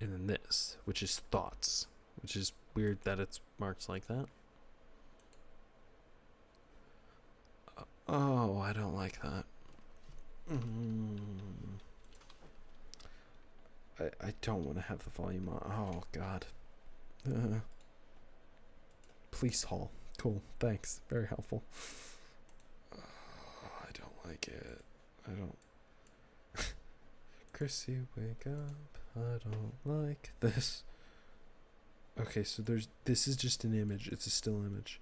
And then this, which is thoughts, which is weird that it's marked like that. Oh, I don't like that. I don't want to have the volume on. Oh, God. Police hall. Cool. Thanks. Very helpful. I don't like it. I don't. Chrissy, wake up. I don't like this. Okay, so this is just an image. It's a still image.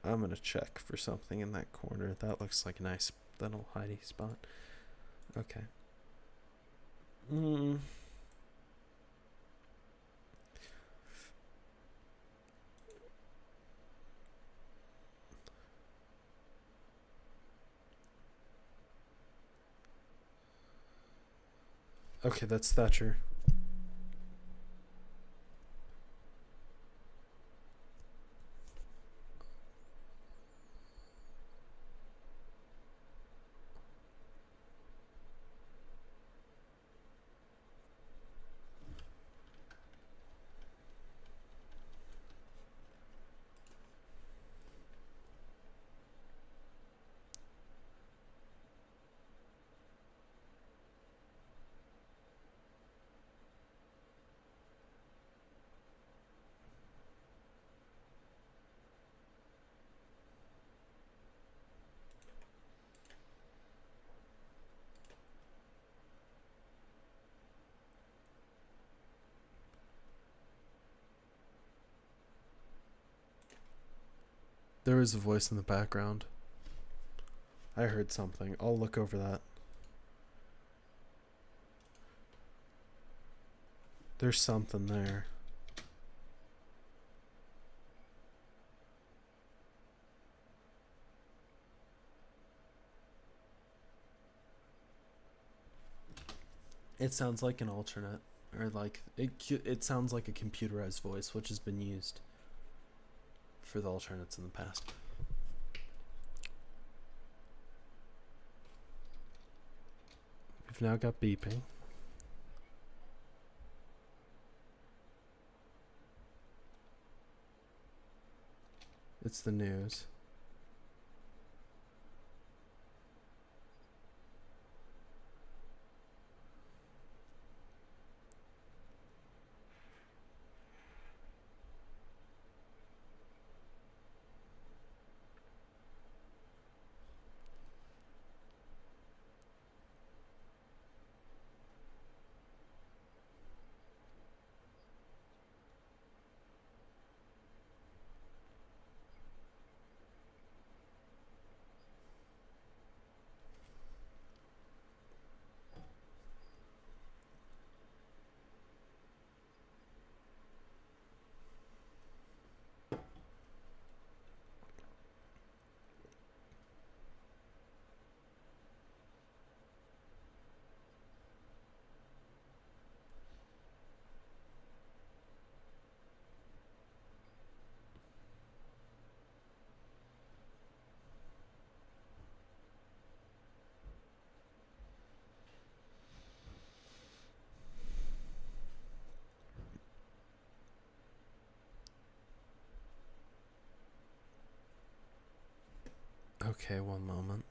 I'm gonna check for something in that corner. That looks like a nice little hidey spot. Okay. Okay, that's Thatcher. There is a voice in the background. I heard something. I'll look over that. There's something there. It sounds like an alternate, or like it sounds like a computerized voice, which has been used for the alternates in the past. We've now got beeping. It's the news. Okay, one moment.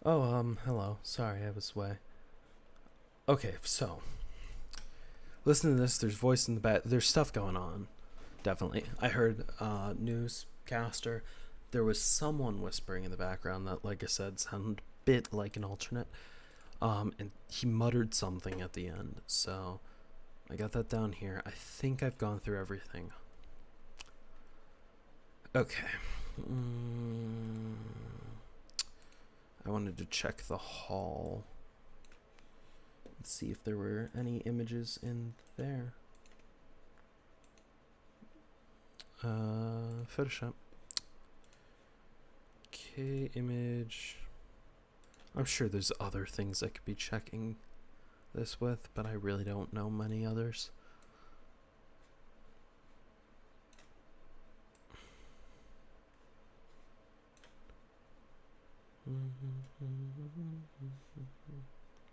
Oh, hello. Sorry, I was away. Okay, so listen to this. There's voice in the back. There's stuff going on. Definitely. I heard newscaster. There was someone whispering in the background that, like I said, sounded a bit like an alternate. And he muttered something at the end. So I got that down here. I think I've gone through everything. Okay. I wanted to check the hall. Let's see if there were any images in there. Photoshop. Okay, image. I'm sure there's other things I could be checking this with, but I really don't know many others.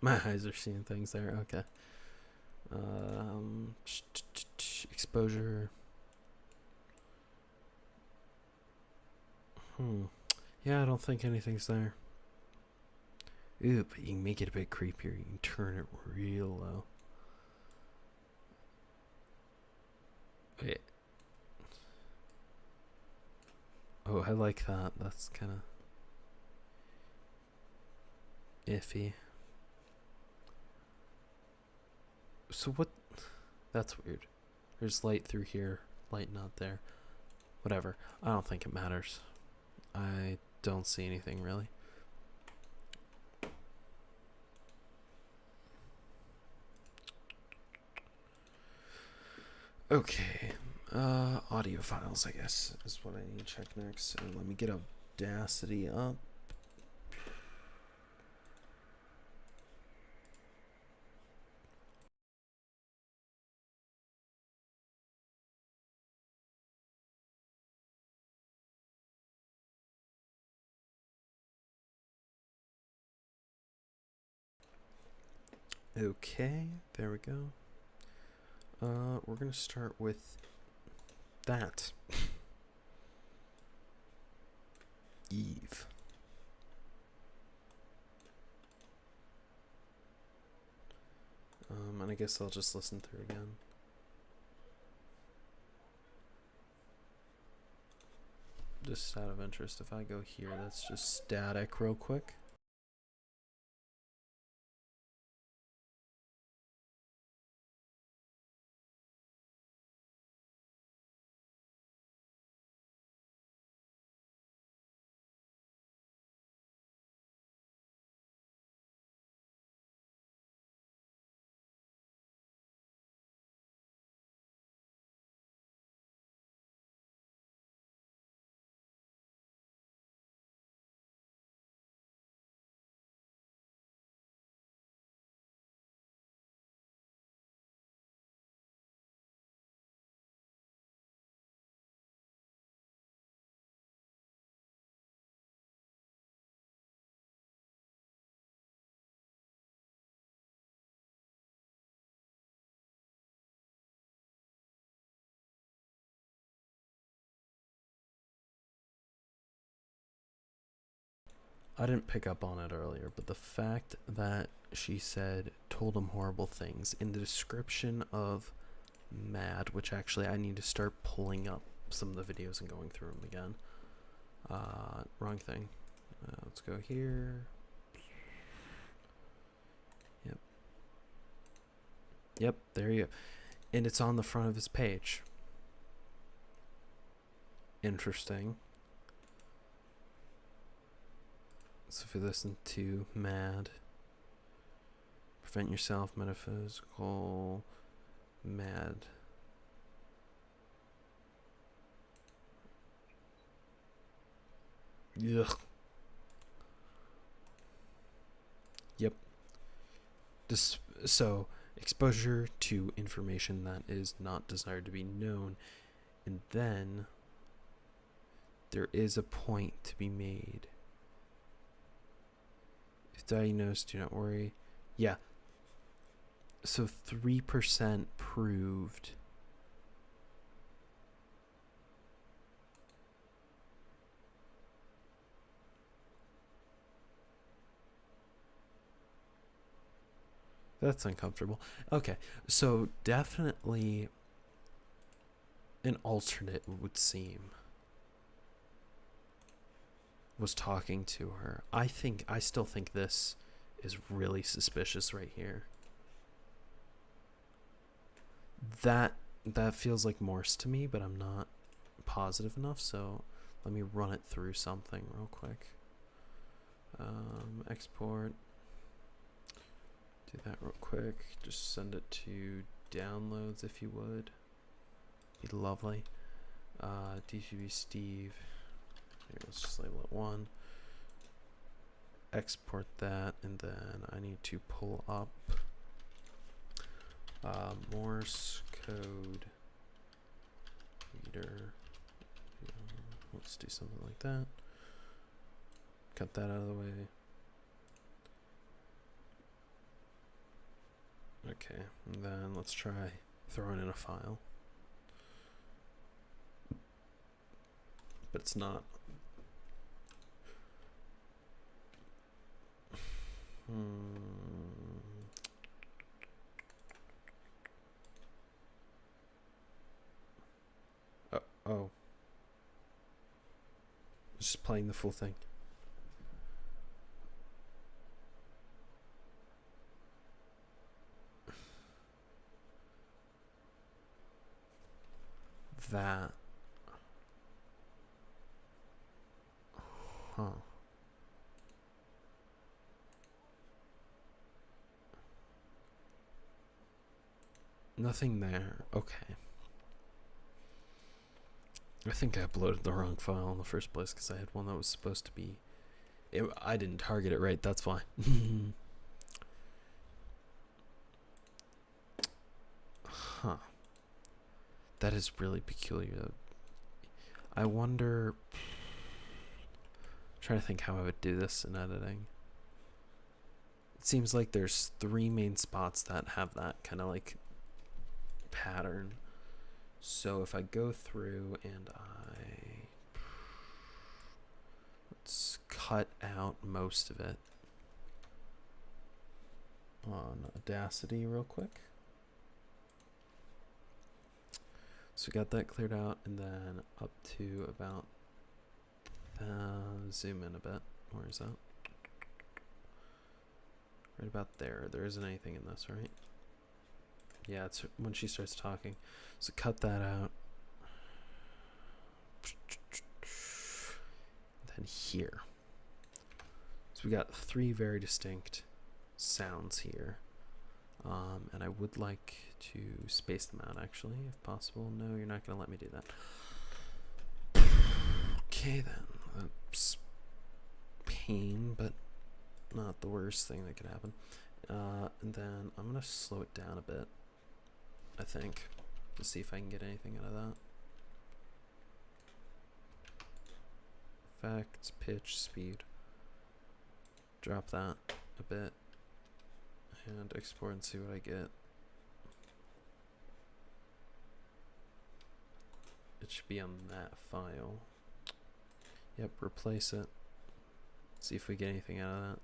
My eyes are seeing things there. Okay. Exposure. Yeah, I don't think anything's there. Ooh, but you can make it a bit creepier. You can turn it real low. Wait. Oh, I like that. That's kind of iffy. So what? That's weird. There's light through here, light not there. Whatever. I don't think it matters. I don't see anything really. Okay. Audio files, I guess, is what I need to check next. So let me get Audacity up. Okay, there we go. We're gonna start with that. Eve. And I guess I'll just listen through again. Just out of interest, if I go here, that's just static real quick. I didn't pick up on it earlier, but the fact that she said told him horrible things in the description of Mad, which actually I need to start pulling up some of the videos and going through them again. Wrong thing. Let's go here. Yep. Yep, there you go. And it's on the front of his page. Interesting. So if you listen to Mad, prevent yourself, metaphysical, Mad. Ugh. Yep. So exposure to information that is not desired to be known, and then there is a point to be made. If diagnosed, do not worry. Yeah. So 3% proved. That's uncomfortable. Okay, so definitely an alternate would seem was talking to her. I still think this is really suspicious right here. That feels like Morse to me, but I'm not positive enough, so let me run it through something real quick. Export. Do that real quick. Just send it to downloads if you would. Be lovely. DGB Steve. Here, let's just label it 1. Export that, and then I need to pull up Morse code reader. Let's do something like that. Cut that out of the way. Okay, and then let's try throwing in a file. But it's not. Oh. Just playing the full thing. That. Huh. Nothing there. Okay. I think I uploaded the wrong file in the first place because I had one that was supposed to be... I didn't target it right, that's why. Huh. That is really peculiar, though. I wonder... I'm trying to think how I would do this in editing. It seems like there's 3 main spots that have that kind of like pattern. So if I go through and let's cut out most of it on Audacity real quick. So we got that cleared out, and then up to about zoom in a bit. Where is that? Right about there. There isn't anything in this, right? Yeah, it's when she starts talking. So cut that out. Then here. So we got 3 very distinct sounds here. And I would like to space them out, actually, if possible. No, you're not going to let me do that. Okay, then. That's pain, but not the worst thing that could happen. And then I'm going to slow it down a bit, I think, to see if I can get anything out of that. Effects, pitch, speed. Drop that a bit. And export and see what I get. It should be on that file. Yep, replace it. See if we get anything out of that.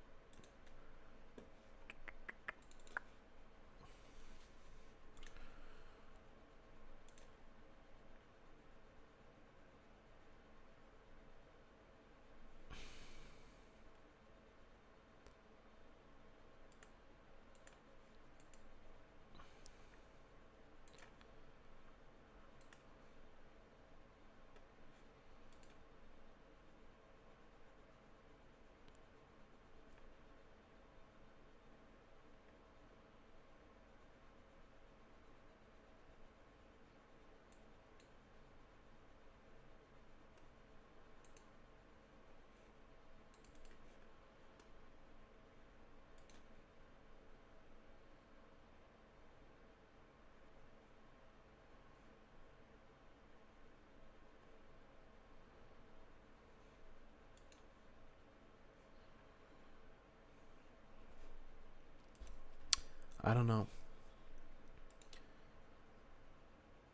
I don't know.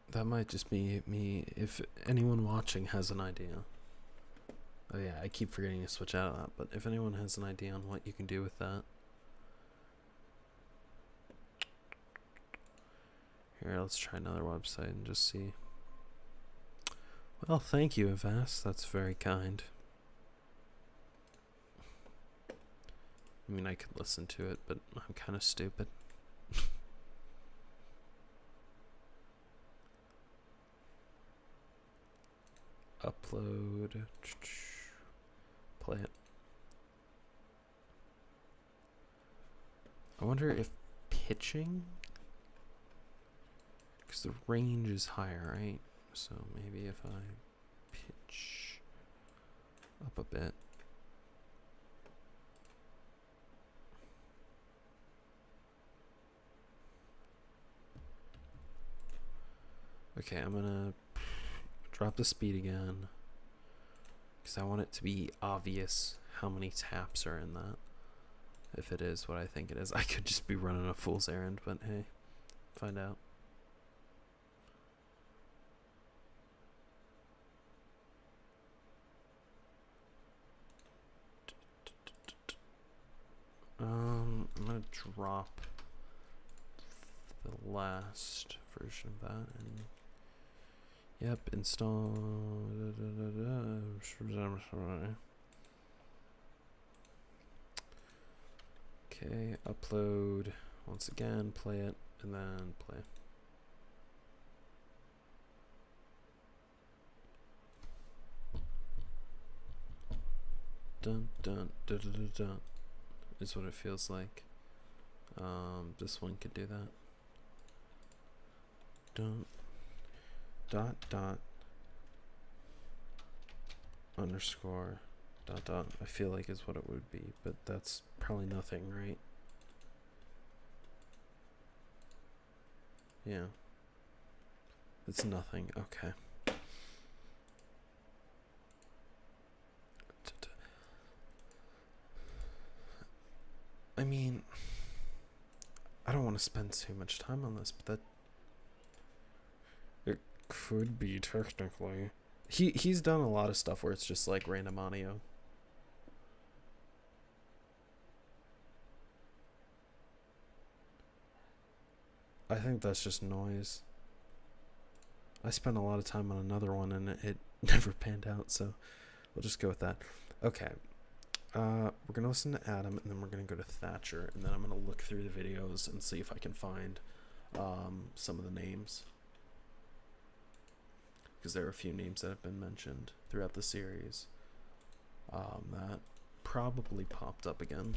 That might just be me. If anyone watching has an idea. Oh yeah, I keep forgetting to switch out of that. But if anyone has an idea on what you can do with that, Here, let's try another website and just see. Well, thank you, Avast. That's very kind. I mean, I could listen to it, but I'm kind of stupid. Upload. Play it. I wonder if pitching, because the range is higher, right? So maybe if I pitch up a bit. Okay, I'm gonna drop the speed again, because I want it to be obvious how many taps are in that. If it is what I think it is. I could just be running a fool's errand, but hey, find out. I'm gonna drop the last version of that and yep, install. Okay, upload once again, play it, and then play. Dun dun dun dun dun dun is what it feels like. This one could do that. Dun dot dot underscore dot dot. I feel like is what it would be, but that's probably nothing, right? Yeah. It's nothing. Okay. I mean, I don't want to spend too much time on this, but that it could be technically. He's done a lot of stuff where it's just like random audio. I think that's just noise. I spent a lot of time on another one and it never panned out, so we'll just go with that. Okay. We're gonna listen to Adam, and then we're gonna go to Thatcher, and then I'm gonna look through the videos and see if I can find some of the names, because there are a few names that have been mentioned throughout the series that probably popped up again.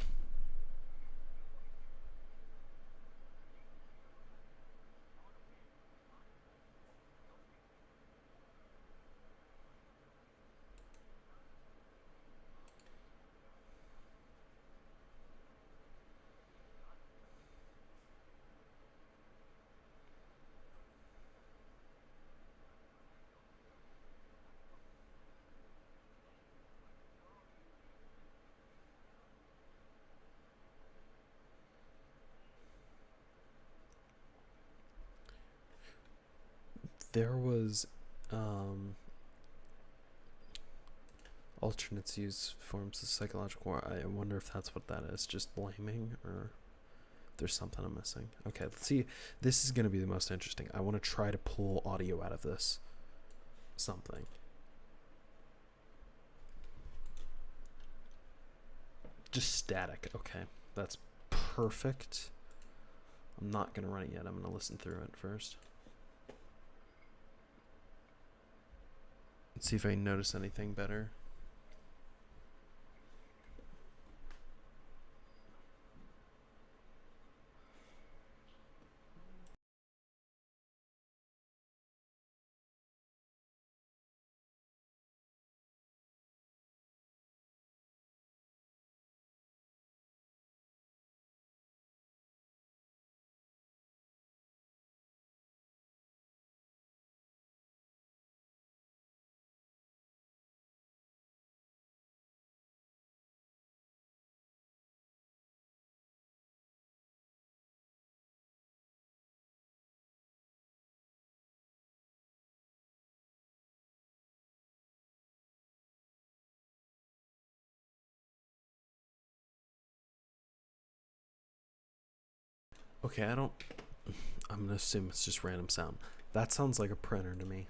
There was alternates use forms of psychological war. I wonder if that's what that is, just blaming, or there's something I'm missing. Okay, let's see. This is going to be the most interesting. I want to try to pull audio out of this. Something. Just static. Okay, that's perfect. I'm not going to run it yet. I'm going to listen through it first. Let's see if I notice anything better. Okay, I'm gonna assume it's just random sound. That sounds like a printer to me.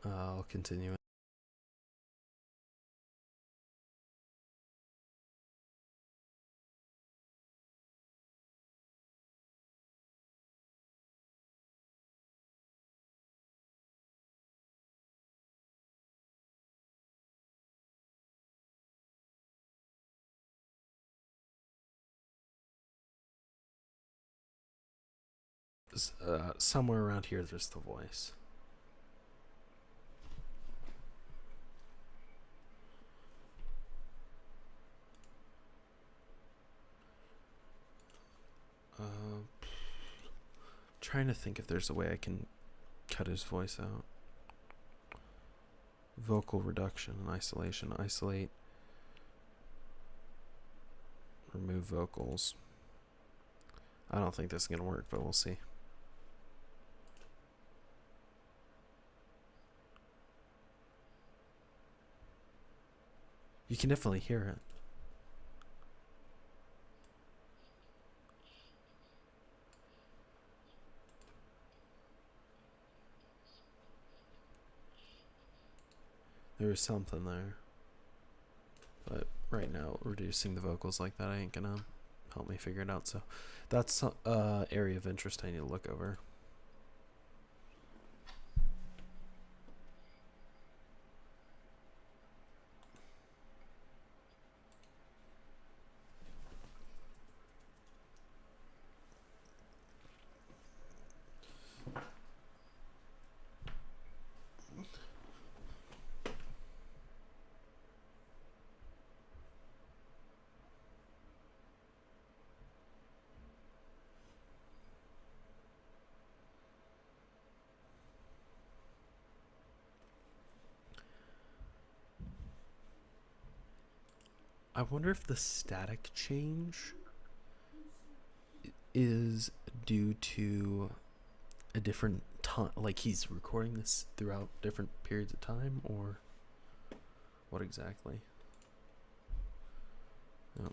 I'll continue. Somewhere around here, there's the voice. Trying to think if there's a way I can cut his voice out. Vocal reduction and isolation. Isolate. Remove vocals. I don't think this is going to work, but we'll see. You can definitely hear it. There is something there. But right now, reducing the vocals like that ain't gonna help me figure it out. So that's an area of interest I need to look over. I wonder if the static change is due to a different time, like he's recording this throughout different periods of time, or what exactly? Oh.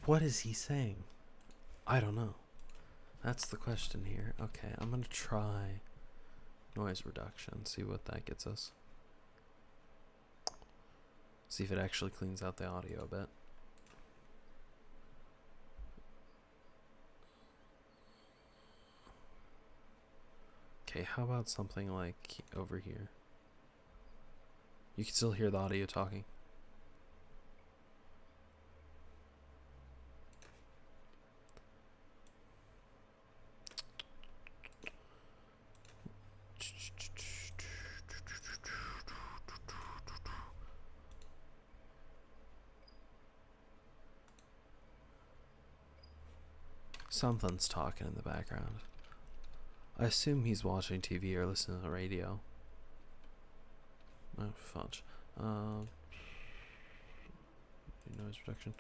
What is he saying? I don't know. That's the question here. Okay, I'm gonna try noise reduction, see what that gets us. See if it actually cleans out the audio a bit. Okay, how about something like over here? You can still hear the audio talking. Something's talking in the background. I assume he's watching TV or listening to the radio. Oh, fudge. Noise reduction.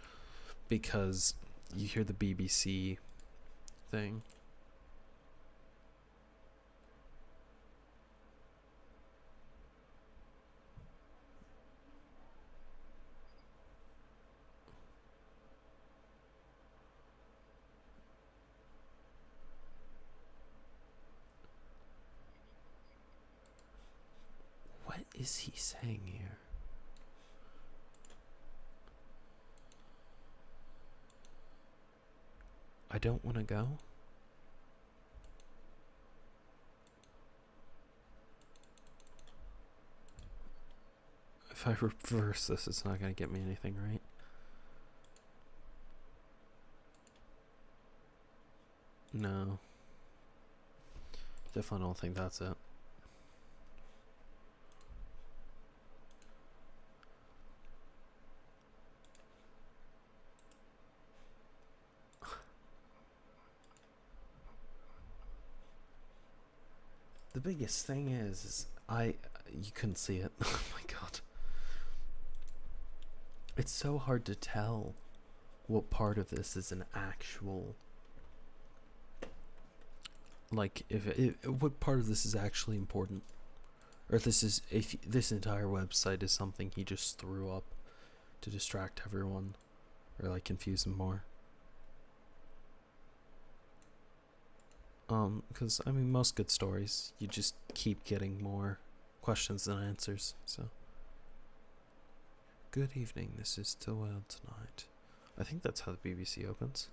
Because you hear the BBC thing. is he saying here? I don't want to go? If I reverse this, it's not going to get me anything, right? No. Definitely don't think that's it. The biggest thing is you couldn't see it. Oh my god. It's so hard to tell what part of this is an actual, like, what part of this is actually important, or if this entire website is something he just threw up to distract everyone or like confuse them more. Because I mean, most good stories, you just keep getting more questions than answers. So, good evening. This is Still Well Tonight. I think that's how the BBC opens.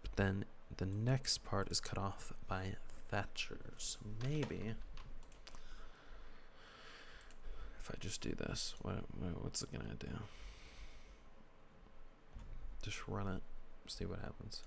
But then the next part is cut off by Thatcher. So maybe if I just do this, what's it gonna do? Just run it, see what happens.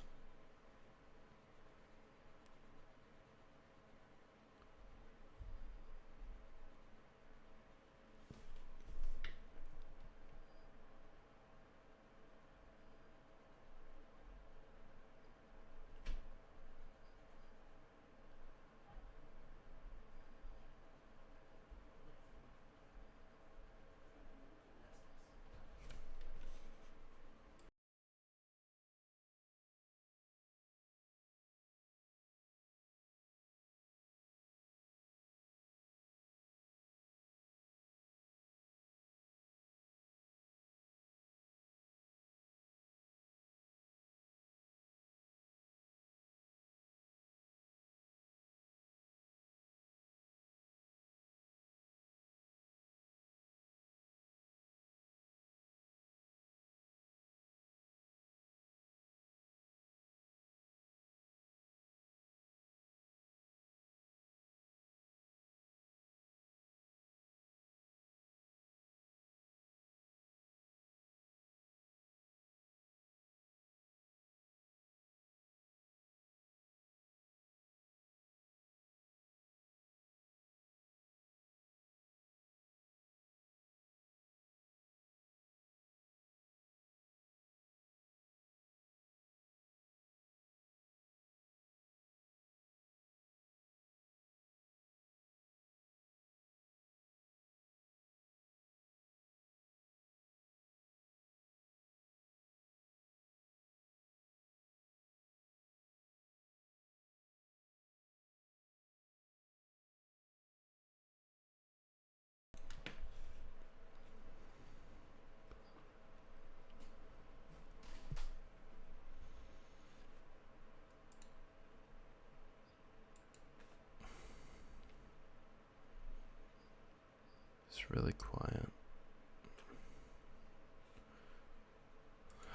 It's really quiet.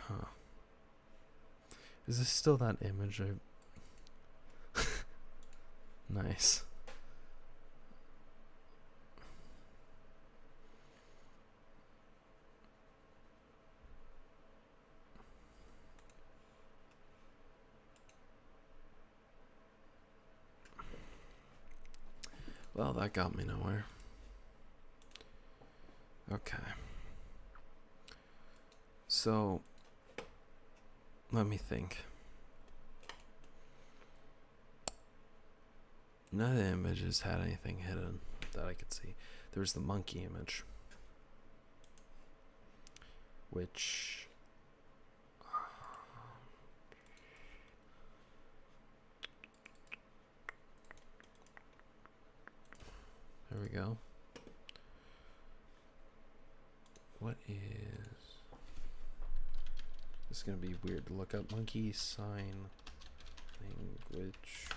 Huh. Is this still that image? Nice. Well, that got me nowhere. Okay. So, let me think. None of the images had anything hidden that I could see. There was the monkey image, which there we go. What is this is gonna be weird to look up? Monkey sign language.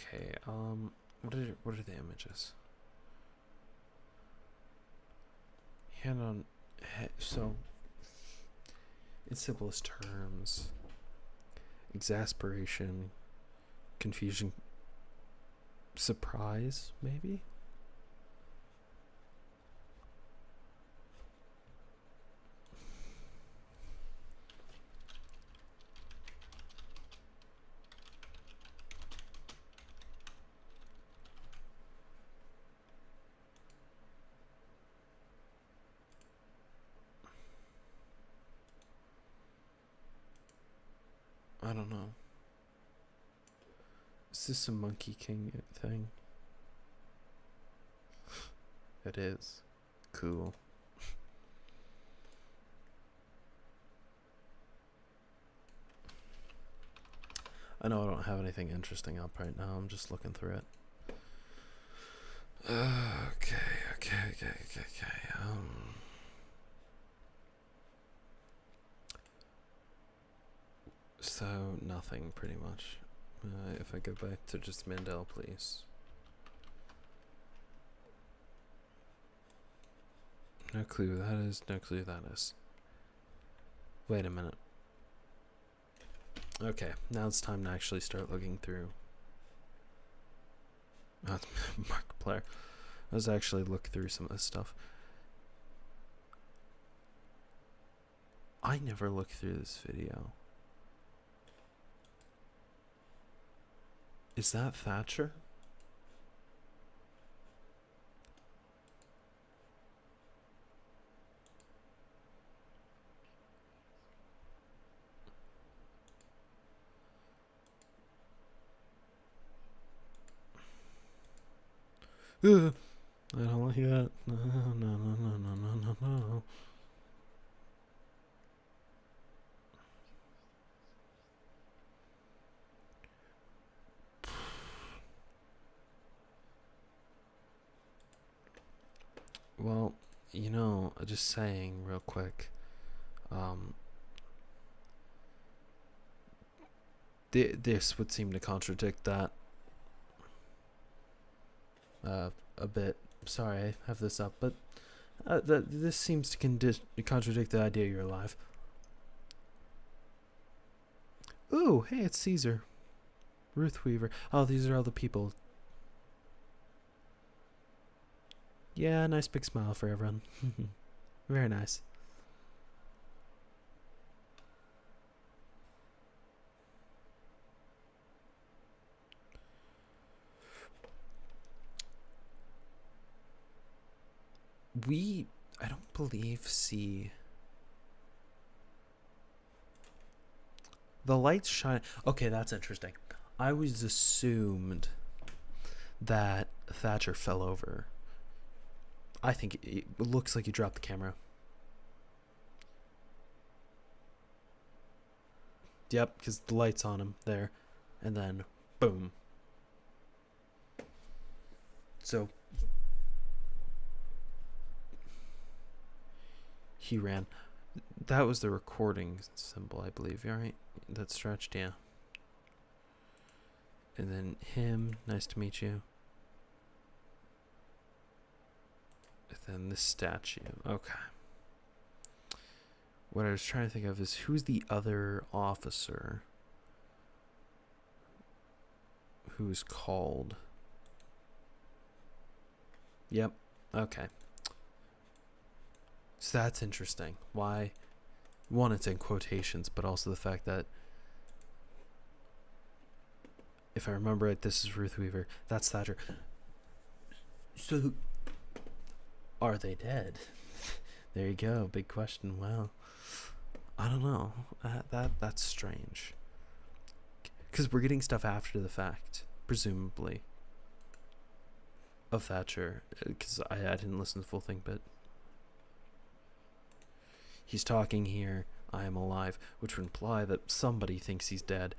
Okay, what are the images? Hand on head. So, in simplest terms, exasperation, confusion, surprise, maybe? I don't know. Is this a Monkey King thing? It is. Cool. I know I don't have anything interesting up right now. I'm just looking through it. Okay. So nothing, pretty much. If I go back to just Mandela, please. No clue who that is. No clue who that is. Wait a minute. Okay, now it's time to actually start looking through. Oh, it's Markiplier. Let's actually look through some of this stuff. I never looked through this video. Is that Thatcher? I don't like that. No. Well, just saying real quick. This would seem to contradict that a bit. Sorry, I have this up, but this seems to contradict the idea you're alive. Ooh, hey, it's Caesar. Ruth Weaver. Oh, these are all the people. Yeah, nice big smile for everyone. Very nice. I don't believe, see the lights shine. Okay, that's interesting. I always assumed that Thatcher fell over. I think it looks like you dropped the camera. Yep, because the light's on him there. And then, boom. So, he ran. That was the recording symbol, I believe, right? That stretched, yeah. And then him, nice to meet you. And then this statue, okay. What I was trying to think of is who's the other officer who's called? Yep, okay. So that's interesting. Why? One, it's in quotations, but also the fact that, if I remember it, this is Ruth Weaver. That's Thatcher. So, are they dead? There you go. Big question. Wow. I don't know. That's strange. Because we're getting stuff after the fact, presumably, of Thatcher. Because I didn't listen to the full thing, but he's talking here. I am alive, which would imply that somebody thinks he's dead.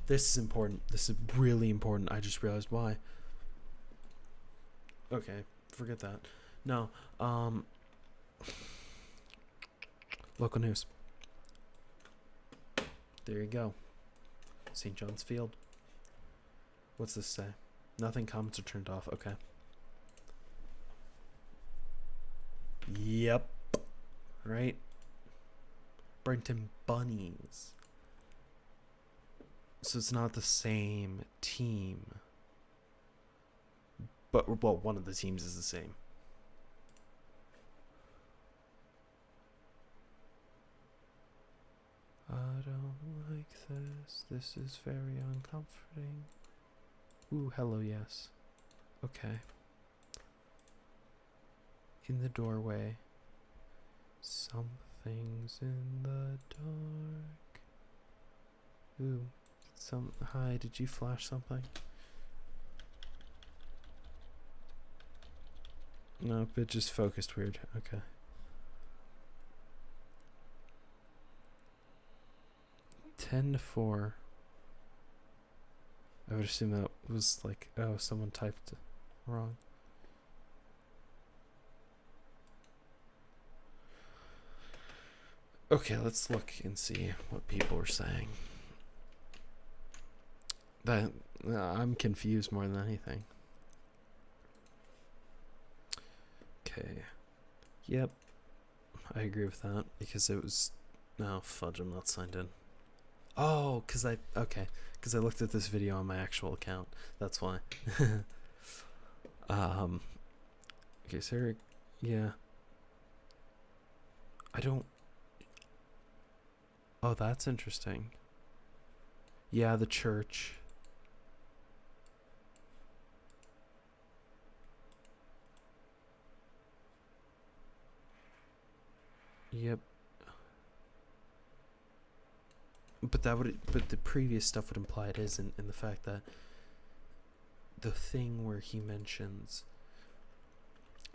This is important. This is really important. I just realized why. Okay, forget that. No, local news. There you go. St. John's Field. What's this say? Nothing, comments are turned off. Okay. Yep. Right? Brenton Bunnies. So it's not the same team. But, well, one of the teams is the same. I don't like this. This is very uncomforting. Ooh, hello, yes. Okay. In the doorway. Something's in the dark. Ooh. Hi, did you flash something? Nope, it just focused weird. Okay. Ten to 4. I would assume that was like, oh, someone typed wrong. Okay, let's look and see what people are saying. That I'm confused more than anything. Okay. Yep. I agree with that because it was. No, fudge, I'm not signed in. Oh, because I looked at this video on my actual account. That's why. Okay, Sarah. Yeah. I don't. Oh, that's interesting. Yeah, the church. Yep. But the previous stuff would imply it isn't, in the fact that the thing where he mentions.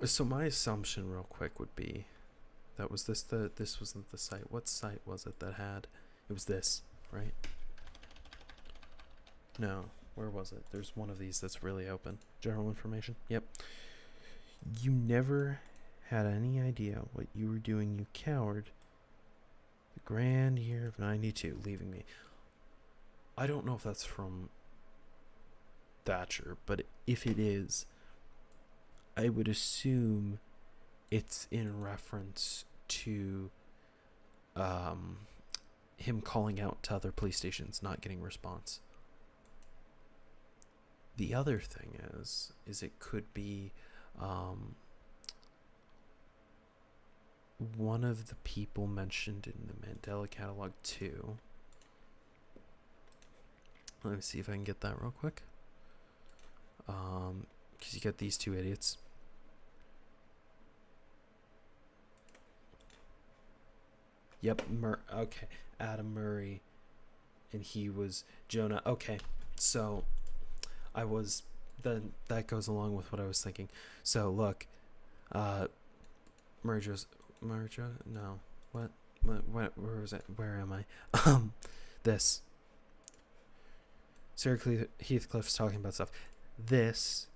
So my assumption, real quick, would be that was this wasn't the site. What site was it that had? It was this, right? No, where was it? There's one of these that's really open. General information. Yep. You never had any idea what you were doing, you coward. The grand year of 92, leaving me. I don't know if that's from Thatcher, but if it is, I would assume it's in reference to him calling out to other police stations, not getting response. The other thing is it could be one of the people mentioned in the Mandela Catalogue too. Let me see if I can get that real quick. Because you get these two idiots. Yep, okay, Adam Murray, and he was Jonah. Okay, so that goes along with what I was thinking. So look, Merjo, no, what, where was it? Where am I? This. Sarah Heathcliff's talking about stuff. This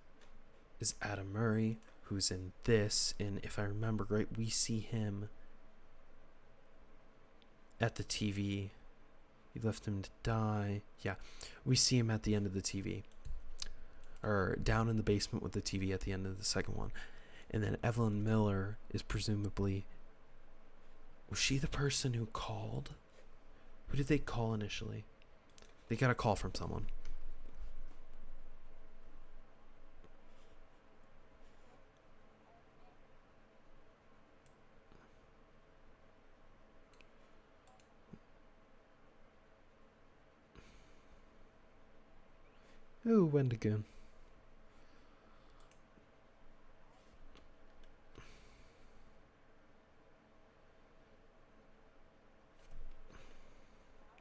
is Adam Murray, who's in this, and if I remember right, we see him at the TV. He left him to die. Yeah, we see him at the end of the TV. Or down in the basement with the TV at the end of the second one. And then Evelyn Miller is presumably... Was she the person who called? Who did they call initially? They got a call from someone. Ooh, Wendigoon.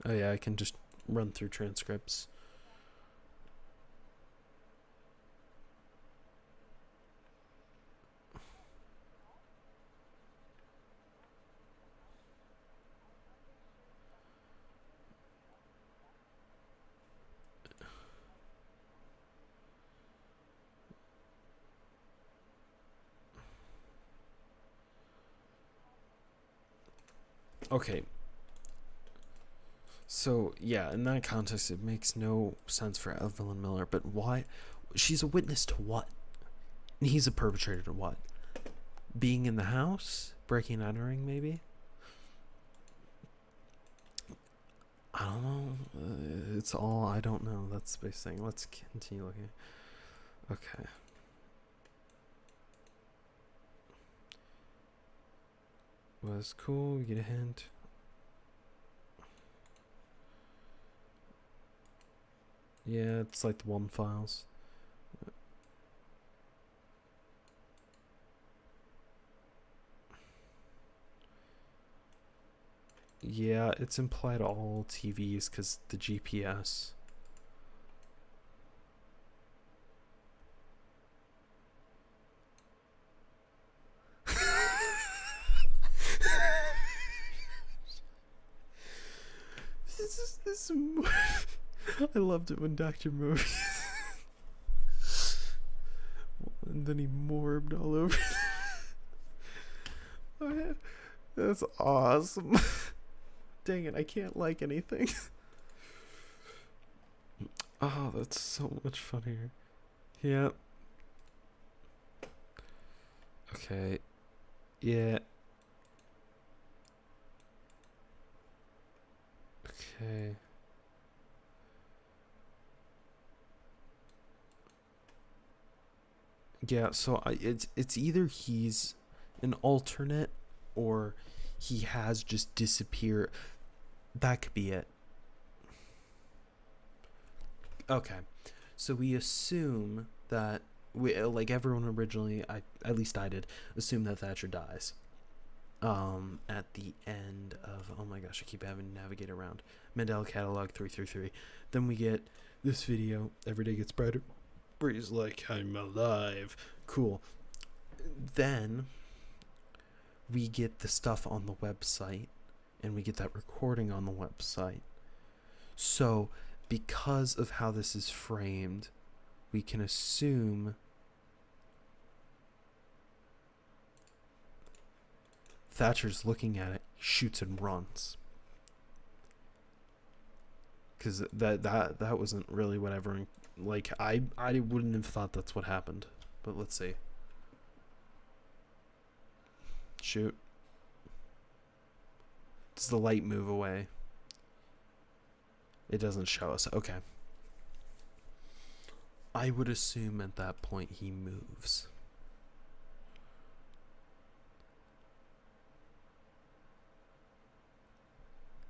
Oh yeah, I can just run through transcripts. Okay. So yeah, in that context, it makes no sense for Evelyn Miller. But why? She's a witness to what? He's a perpetrator to what? Being in the house, breaking and entering, maybe. I don't know. It's all I don't know. That's the big thing. Let's continue looking. Okay. Was cool. We get a hint. Yeah, it's like the one files. Yeah, it's implied all TVs because the GPS. This. I loved it when Dr. Murphy. And then he morbed all over. That's awesome. Dang it, I can't like anything. Oh, that's so much funnier. Yeah. Okay. Yeah. Okay. Yeah, so it's either he's an alternate or he has just disappeared. That could be it. Okay. So we assume that we like everyone originally, at least I did, assume that Thatcher dies. At the end of, oh my gosh, I keep having to navigate around Mandela Catalogue 333. Then we get this video, Every Day Gets Brighter, where he's like, I'm alive. Cool. Then we get the stuff on the website, and we get that recording on the website. So, because of how this is framed, we can assume Thatcher's looking at it, shoots and runs. Because that wasn't really what everyone, like, I wouldn't have thought that's what happened. But let's see. Shoot. Does the light move away? It doesn't show us. Okay. I would assume at that point he moves.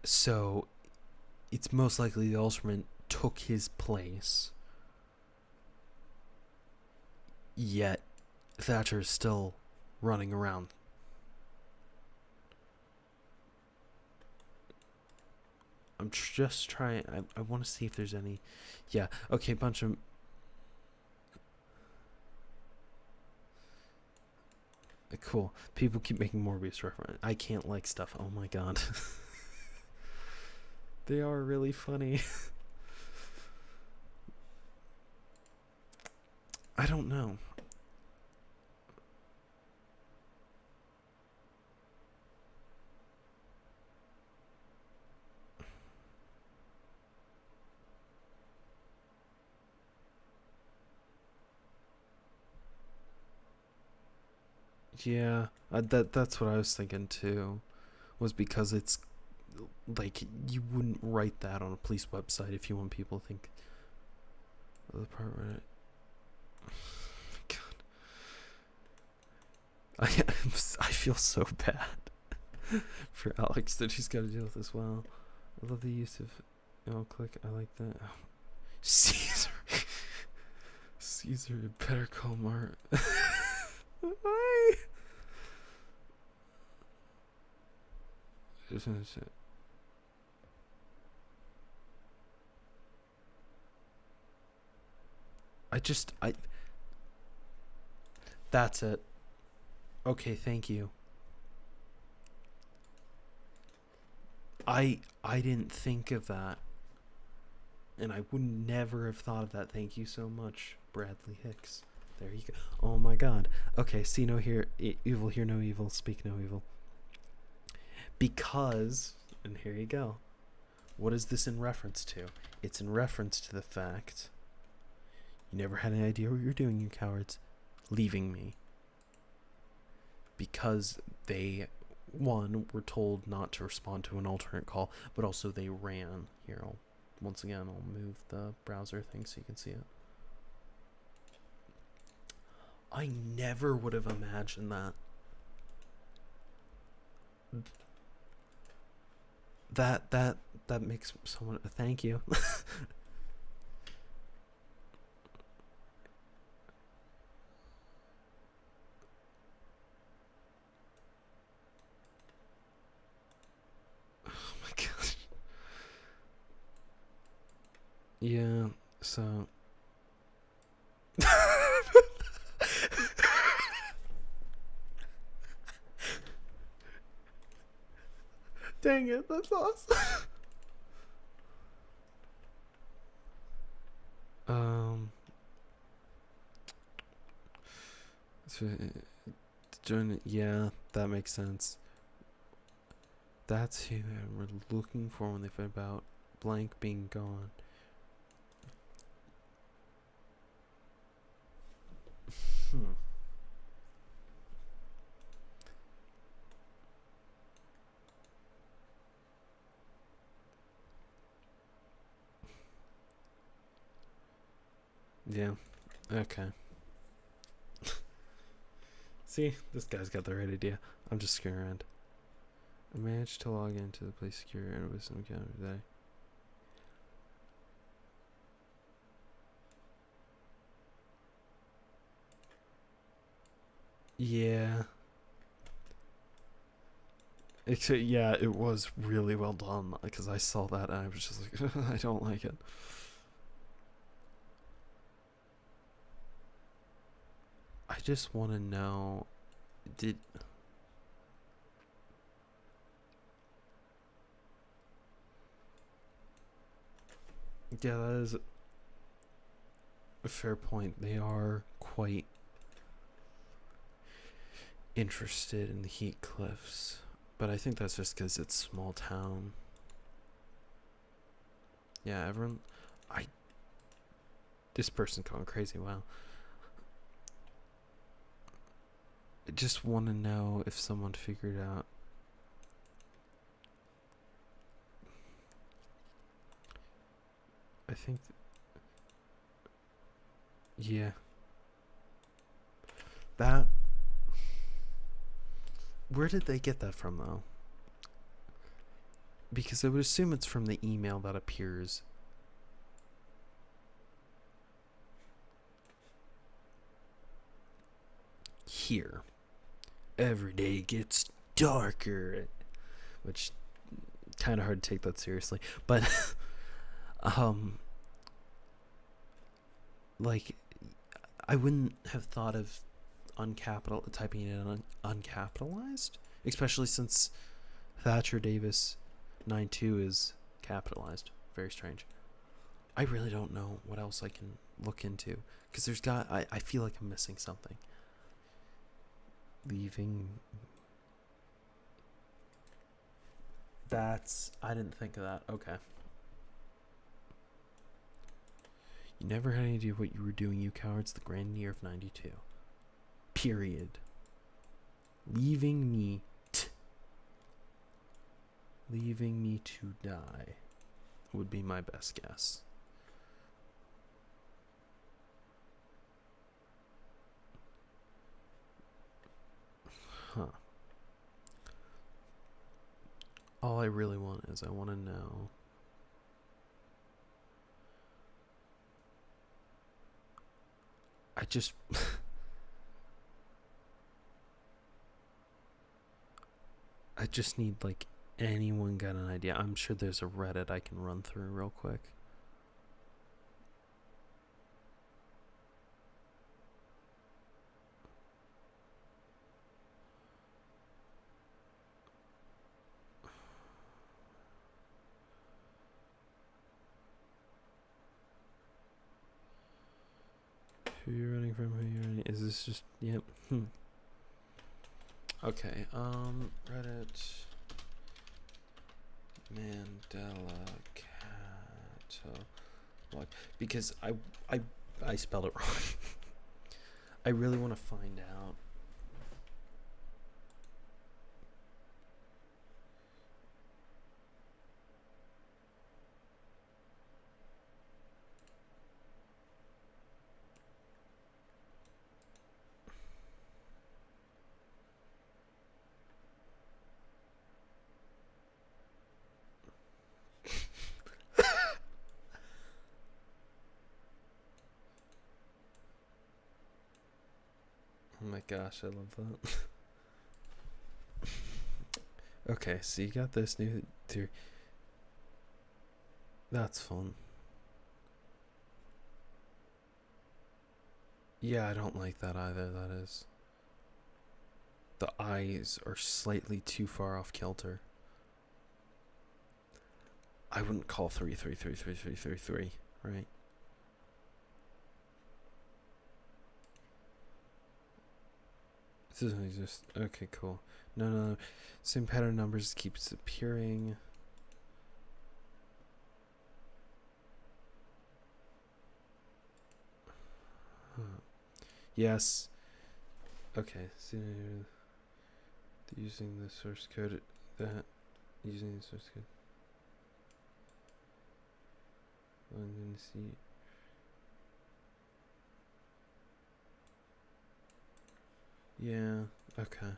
So it's most likely the Ultraman took his place, yet Thatcher is still running around. I'm just trying. I want to see if there's any. Yeah. Okay. Bunch of. Cool. People keep making Morbius reference. I can't like stuff. Oh my god. They are really funny. I don't know. Yeah, that's what I was thinking too. Was because it's like you wouldn't write that on a police website if you want people to think the part where I feel so bad for Alex that she's got to deal with this. Well, I love the use of click. I like that. Oh. Caesar, Caesar, better call Mart. Why? Isn't it? I that's it. Okay, thank you. I didn't think of that. And I would never have thought of that. Thank you so much, Bradley Hicks. There you go. Oh my god. Okay, see no hear evil, hear no evil, speak no evil. Because, and here you go. What is this in reference to? It's in reference to the fact you never had any idea what you're doing, you cowards. Leaving me. Because they, one, were told not to respond to an alternate call, but also they ran. Here, once again, I'll move the browser thing so you can see it. I never would have imagined that. That makes someone, thank you. Oh my gosh. Yeah, so dang it, that's awesome. So, yeah, that makes sense. That's who we're looking for when they find about blank being gone. Yeah, okay. See, this guy's got the right idea. I'm just screwing around. I managed to log into the Play Secure and with some account today. Yeah. Actually, yeah, it was really well done because I saw that and I was just like, I don't like it. I just want to know, yeah, that is a fair point. They are quite interested in the Heat Cliffs, but I think that's just because it's small town. Yeah, everyone, this person's going crazy. Wow. I just want to know if someone figured out. I think, yeah. That. Where did they get that from, though? Because I would assume it's from the email that appears. Here. Every day gets darker. Which, kind of hard to take that seriously. But, like, I wouldn't have thought of typing it in uncapitalized, especially since Thatcher Davis 92 is capitalized. Very strange. I really don't know what else I can look into because I feel like I'm missing something. Leaving. I didn't think of that. Okay. You never had any idea what you were doing, you cowards. The grand year of 92. Period. Leaving me to die would be my best guess. Huh. All I really want is I want to know. I just I just need like anyone got an idea. I'm sure there's a Reddit I can run through real quick. Who you're running from? Who you're running? Is this just? Yep. Okay. Reddit. Mandela Catalogue. Because I spelled it wrong. I really want to find out. Oh my gosh, I love that. Okay, so you got this new theory. That's fun. Yeah, I don't like that either, that is. The eyes are slightly too far off kilter. I wouldn't call 3333333, right? This doesn't exist. Okay, cool. No. Same pattern numbers keeps appearing. Huh. Yes. Okay. So using the source code. Using the source code. I'm gonna see. Yeah. Okay.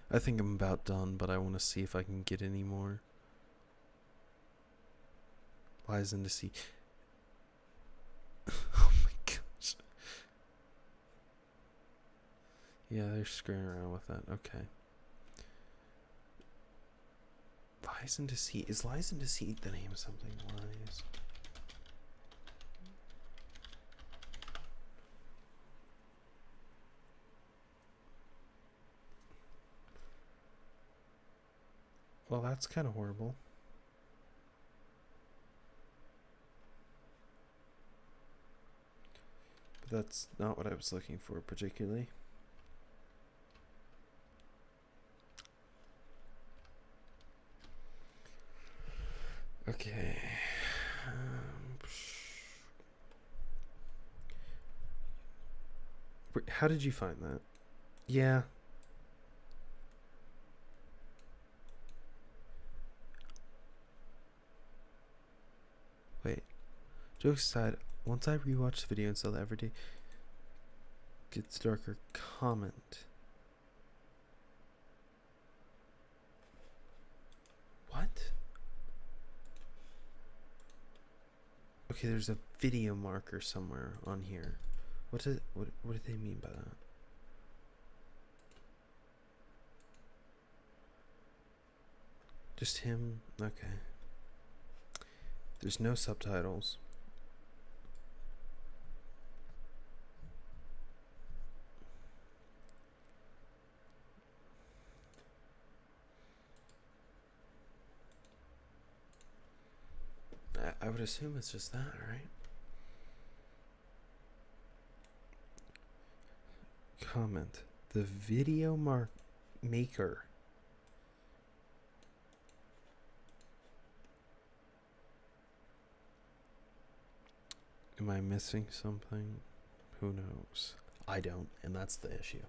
I think I'm about done, but I want to see if I can get any more. Lies into C. Oh my gosh. Yeah, they're screwing around with that. Okay. Lies and deceit. Is lies and deceit the name of something? Lies. Well, that's kind of horrible. But that's not what I was looking for particularly. Okay. How did you find that? Yeah. Wait. Jokes aside, once I rewatch the video and saw that every day gets darker, comment. What? Okay, there's a video marker somewhere on here. What do they mean by that? Just him? Okay. There's no subtitles. I would assume it's just that, right? Comment. The video maker. Am I missing something? Who knows? I don't, and that's the issue.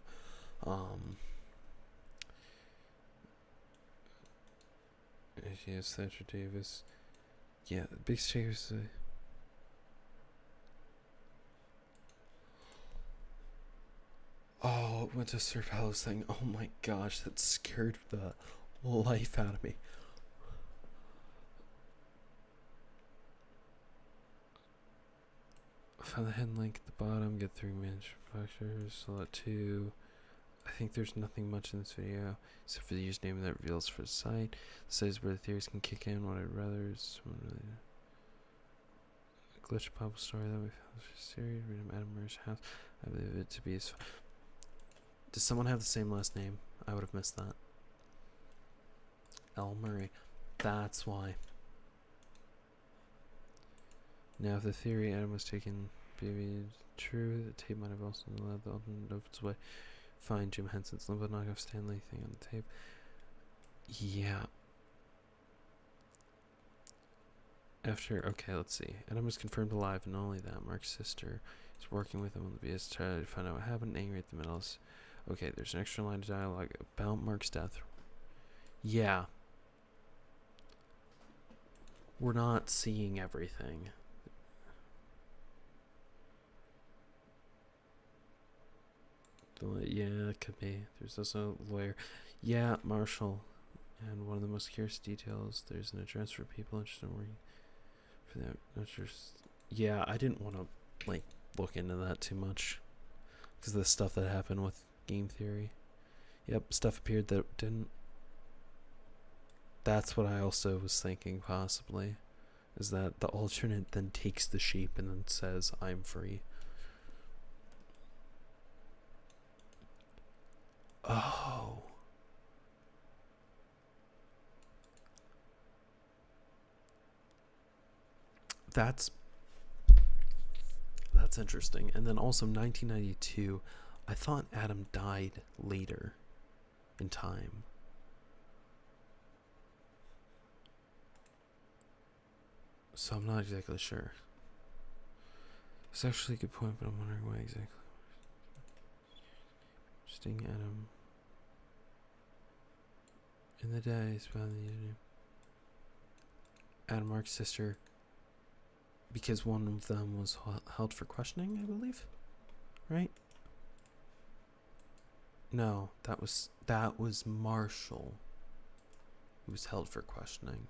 Yes, Thatcher Davis. Yeah, big seriously. Oh, it went to Sir Palace thing. Oh my gosh, that scared the life out of me. Find the hidden link at the bottom, get 3 manufacturers, select 2. I think there's nothing much in this video except for the username that reveals for the site. The site is where the theories can kick in. What I'd rather is really a glitch pop story that we found for series. Read Adam Murray's house. I believe it to be as. Does someone have the same last name? I would have missed that. L. Murray. That's why. Now, if the theory Adam was taken be true, the tape might have also allowed the ultimate of its way. Find Jim Henson's limbo knockoff Stanley thing on the tape. Yeah. After, okay, let's see. Adam was confirmed alive, and not only that, Mark's sister is working with him on the BS to try to find out what happened, angry at the middles. Okay, there's an extra line of dialogue about Mark's death. Yeah. We're not seeing everything. Yeah, it could be. There's also a lawyer. Yeah, Marshall. And one of the most curious details, there's an address for people interested in working for that. Not sure. Yeah, I didn't want to, like, look into that too much. Because of the stuff that happened with game theory. Yep, stuff appeared that didn't. That's what I also was thinking, possibly. Is that the alternate then takes the shape and then says, I'm free. Oh. That's interesting. And then also 1992, I thought Adam died later in time. So I'm not exactly sure. It's actually a good point, but I'm wondering why exactly. Interesting, Adam. In the days found the Adam Mark's sister, because one of them was held for questioning, I believe. Right? No, that was Marshall, who was held for questioning.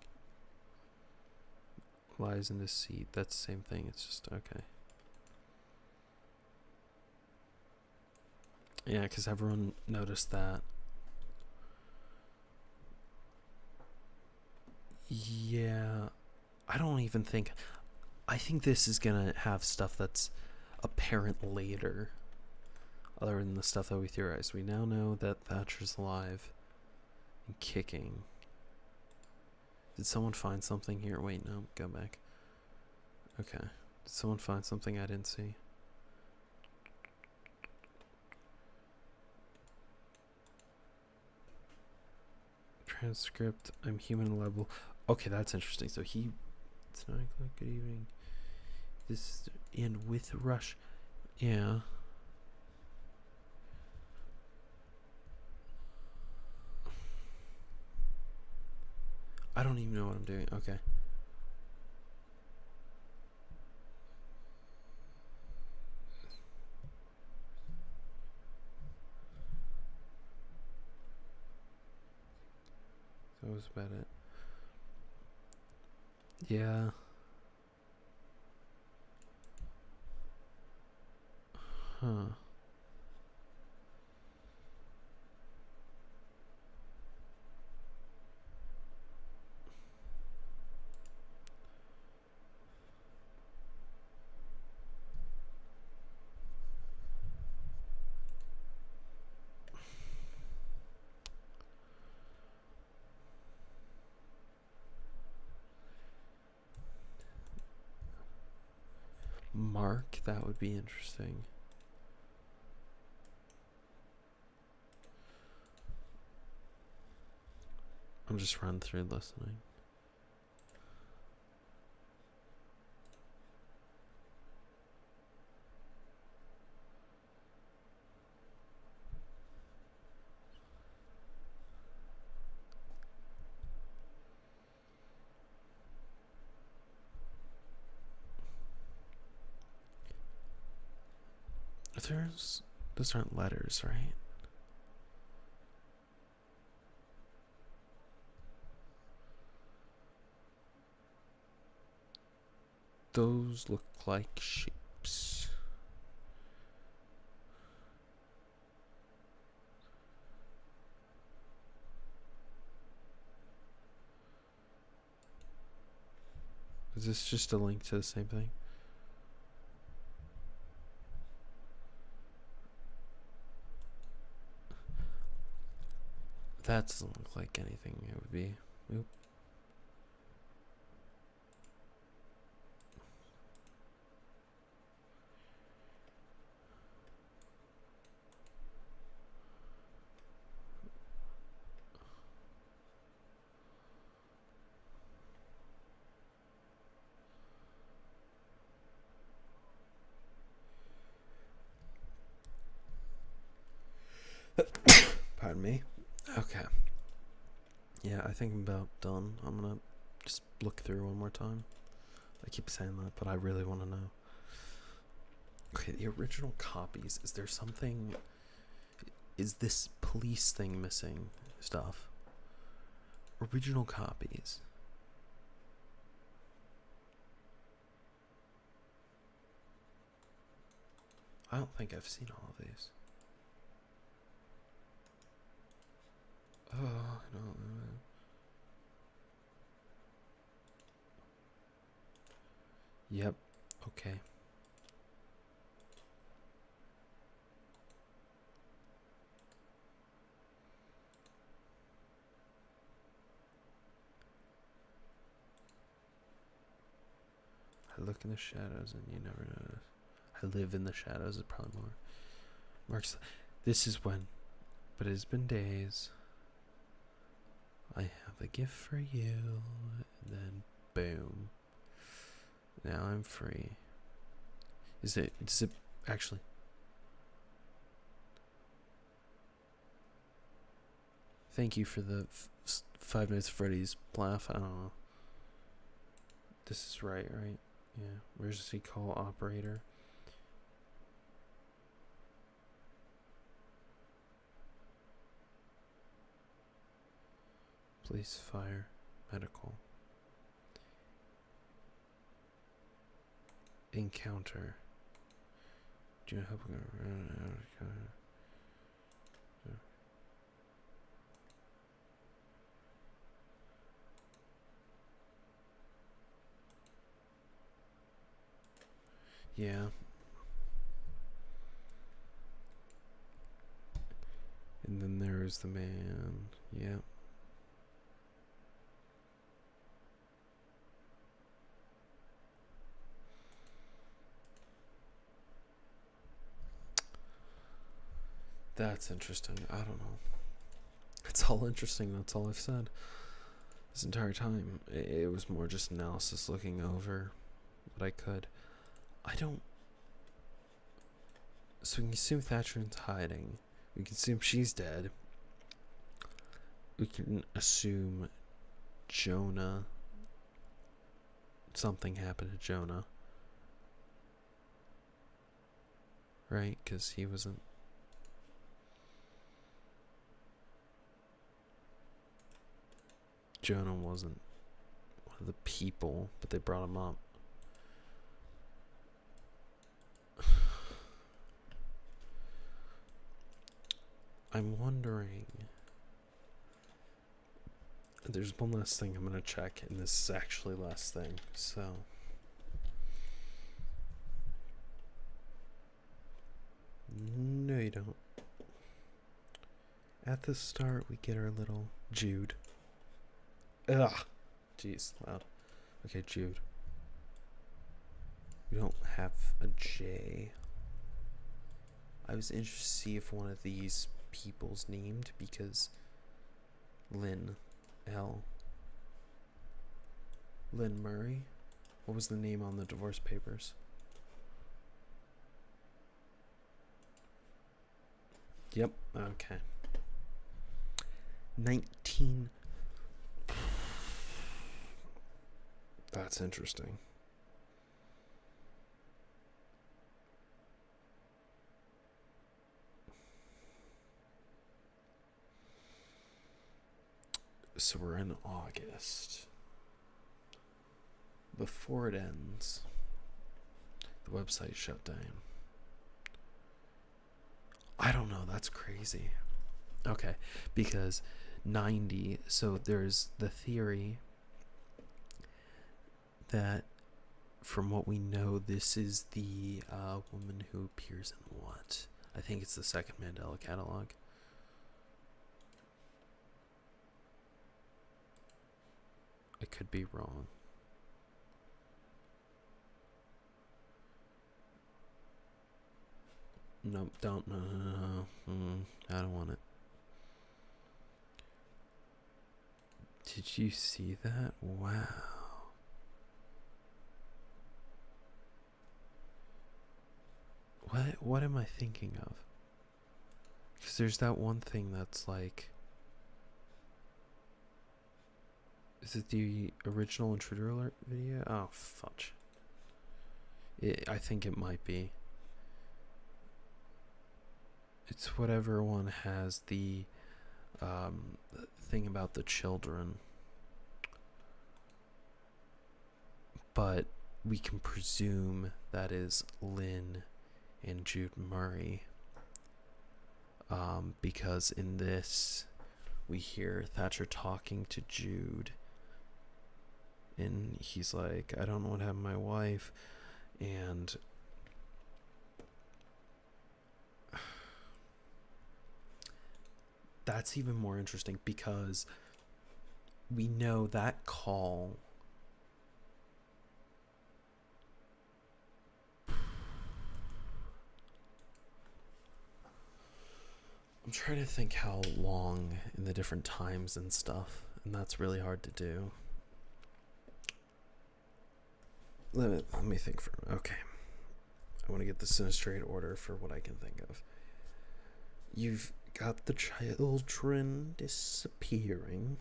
Lies in deceit. That's the same thing. It's just okay. Yeah, because everyone noticed that. Yeah, I don't even think. I think this is gonna have stuff that's apparent later, other than the stuff that we theorized. We now know that Thatcher's alive and kicking. Did someone find something here? Wait, no, go back. Okay. Did someone find something I didn't see? Transcript. I'm human level. Okay, that's interesting. So it's 9 o'clock. Good evening. This is in with Rush. Yeah. I don't even know what I'm doing. Okay. That was about it. Yeah. Huh. Mark, that would be interesting. I'm just run through listening. Those aren't letters, right? Those look like shapes. Is this just a link to the same thing? That doesn't look like anything it would be. Oop. Okay. Yeah, I think I'm about done. I'm gonna just look through one more time. I keep saying that, but I really want to know. Okay, the original copies. Is there something? Is this police thing missing stuff? Original copies. I don't think I've seen all of these. Oh, I don't know. Yep. Okay. I look in the shadows and you never notice. I live in the shadows is probably more. Mark's. This is when. But it's been days. I have a gift for you. And then boom. Now I'm free. Does it actually? Thank you for the 5 Nights at Freddy's laugh. I don't know. This is right? Yeah. Emergency call operator. Police, fire, medical. Encounter. Do you know how Yeah. And then there is the man. Yeah. That's interesting. I don't know. It's all interesting. That's all I've said this entire time. It was more just analysis, looking over what I could. I don't. So we can assume Thatcher's hiding. We can assume she's dead. We can assume Jonah. Something happened to Jonah. Right? Because he wasn't. Jonah wasn't one of the people, but they brought him up. I'm wondering. There's one last thing I'm gonna check, and this is actually last thing. So. No, you don't. At the start, we get our little Jude. Ugh. Jeez, loud. Okay, Jude. We don't have a J. I was interested to see if one of these people's named because Lynn Murray. What was the name on the divorce papers? Yep. Okay. 19. That's interesting. So we're in August. Before it ends, the website shut down. I don't know, that's crazy. Okay, because 90, so there's the theory that from what we know, this is the woman who appears in what? I think it's the second Mandela Catalogue. I could be wrong. Nope, don't. No. I don't want it. Did you see that? Wow. What am I thinking of? Because there's that one thing that's like Is it the original Intruder Alert video? Oh, fudge. I think it might be. It's whatever one has the thing about the children. But we can presume that is Lynn and Jude Murray. Because in this, we hear Thatcher talking to Jude. And he's like, I don't know what happened to my wife. And that's even more interesting because we know that call I'm trying to think how long in the different times and stuff, and that's really hard to do. Let me think for okay. I want to get this in a straight order for what I can think of. You've got the children disappearing,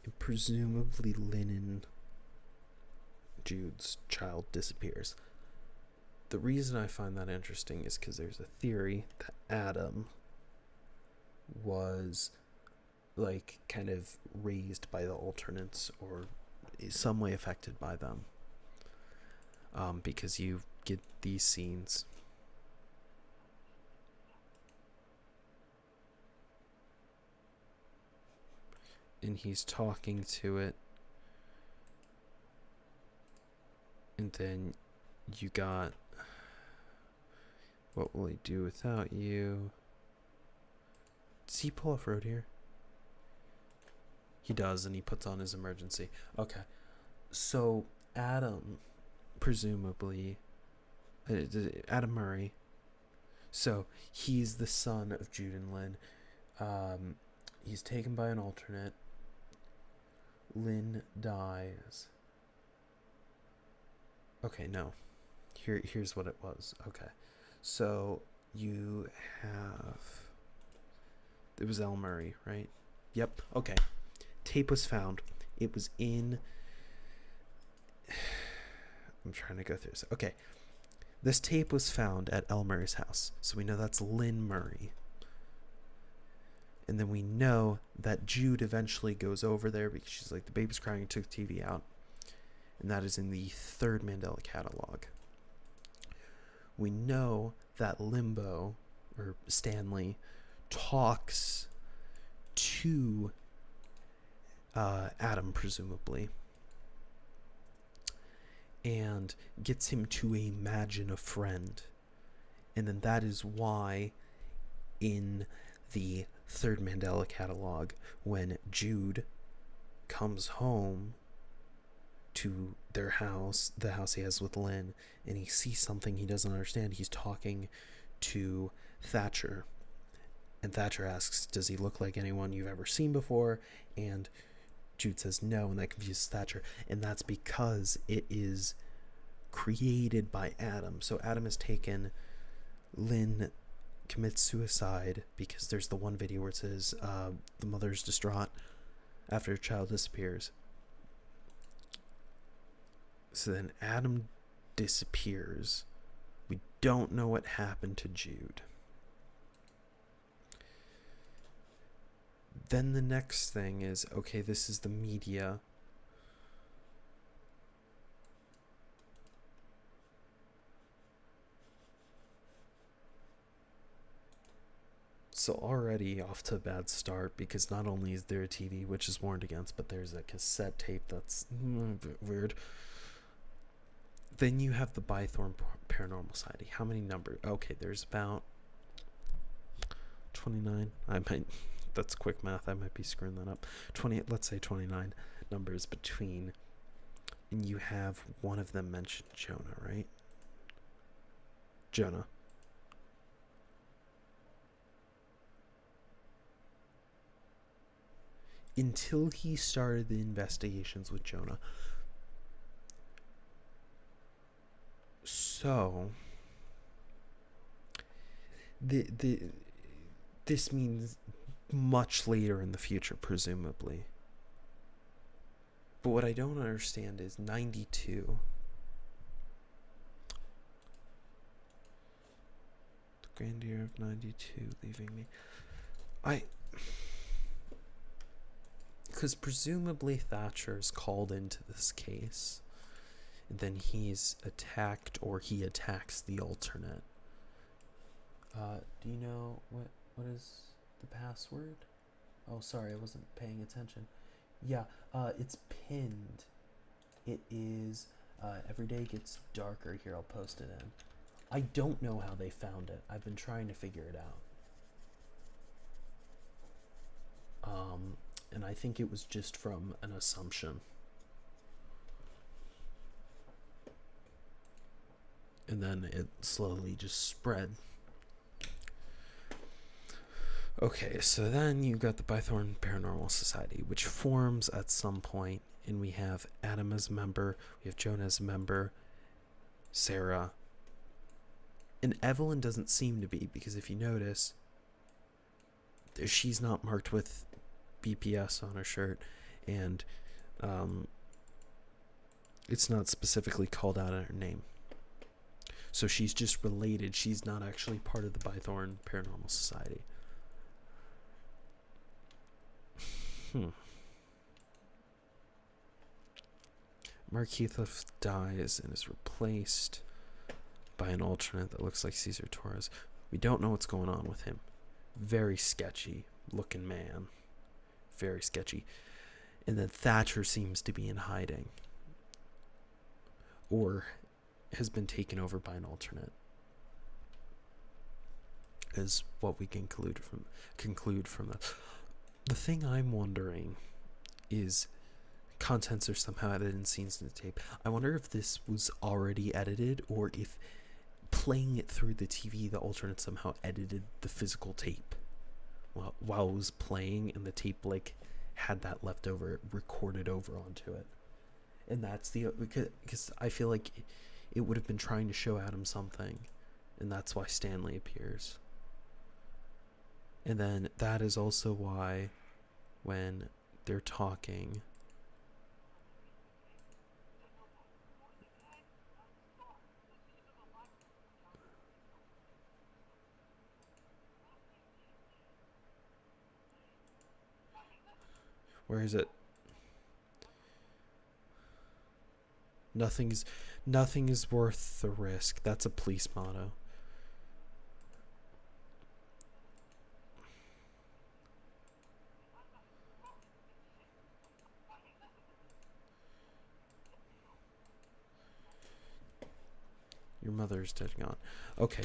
and presumably Lynn and Jude's child disappears. The reason I find that interesting is because there's a theory that Adam was like kind of raised by the alternates or is some way affected by them. Because you get these scenes. And he's talking to it. And then you got, what will he do without you? Does he pull off road here? He does, and he puts on his emergency. Okay. So Adam, presumably, Adam Murray. So he's the son of Jude and Lynn. He's taken by an alternate. Lynn dies. Okay, no. Here's what it was. Okay. So you have... It was L. Murray, right? Yep. Okay. Tape was found. It was in... I'm trying to go through this. Okay. This tape was found at L. Murray's house. So we know that's Lynn Murray. And then we know that Jude eventually goes over there because she's like, the baby's crying and took the TV out. And that is in the third Mandela Catalogue. We know that Limbo, or Stanley, talks to Adam, presumably, and gets him to imagine a friend. And then that is why in the third Mandela Catalogue, when Jude comes home to their house, the house he has with Lynn, and he sees something he doesn't understand, he's talking to Thatcher. And Thatcher asks, does he look like anyone you've ever seen before? And Jude says no, and that confuses Thatcher. And that's because it is created by Adam. So Adam has taken Lynn commits suicide because there's the one video where it says the mother's distraught after her child disappears. So then Adam disappears. We don't know what happened to Jude. Then the next thing is, okay, this is the media. So already off to a bad start because not only is there a TV, which is warned against, but there's a cassette tape that's weird. Then you have the Bythorn Paranormal Society. How many numbers? Okay, there's about 29. That's quick math. I might be screwing that up. 20. Let's say 29 numbers between. And you have one of them mentioned Jonah, right? Jonah. Until he started the investigations with Jonah. So this means much later in the future, presumably. But what I don't understand is 92. The grandeur of 92 leaving me. Because presumably Thatcher's called into this case, and then he's attacked, or he attacks the alternate. Do you know what is the password? Oh, sorry, I wasn't paying attention. Yeah, it's pinned. It is, every day gets darker. Here, I'll post it in. I don't know how they found it. I've been trying to figure it out. And I think it was just from an assumption. And then it slowly just spread. Okay, so then you got the Bythorn Paranormal Society, which forms at some point, and we have Adam as a member, we have Joan as a member, Sarah, and Evelyn doesn't seem to be, because if you notice, she's not marked with BPS on her shirt, and it's not specifically called out in her name. So she's just related. She's not actually part of the Bythorn Paranormal Society. Mark Heathcliff dies and is replaced by an alternate that looks like Cesar Torres. We don't know what's going on with him. Very sketchy looking man. Very sketchy. And then Thatcher seems to be in hiding, or has been taken over by an alternate, is what we can conclude from that. The thing I'm wondering is, contents are somehow edited in scenes in the tape. I wonder if this was already edited, or if playing it through the TV, the alternate somehow edited the physical tape while it was playing, and the tape like had that leftover recorded over onto it. And that's because I feel like it would have been trying to show Adam something, and that's why Stanley appears. And then that is also why when they're talking, where is it? Nothing is worth the risk. That's a police motto. Your mother's dead and gone. Okay.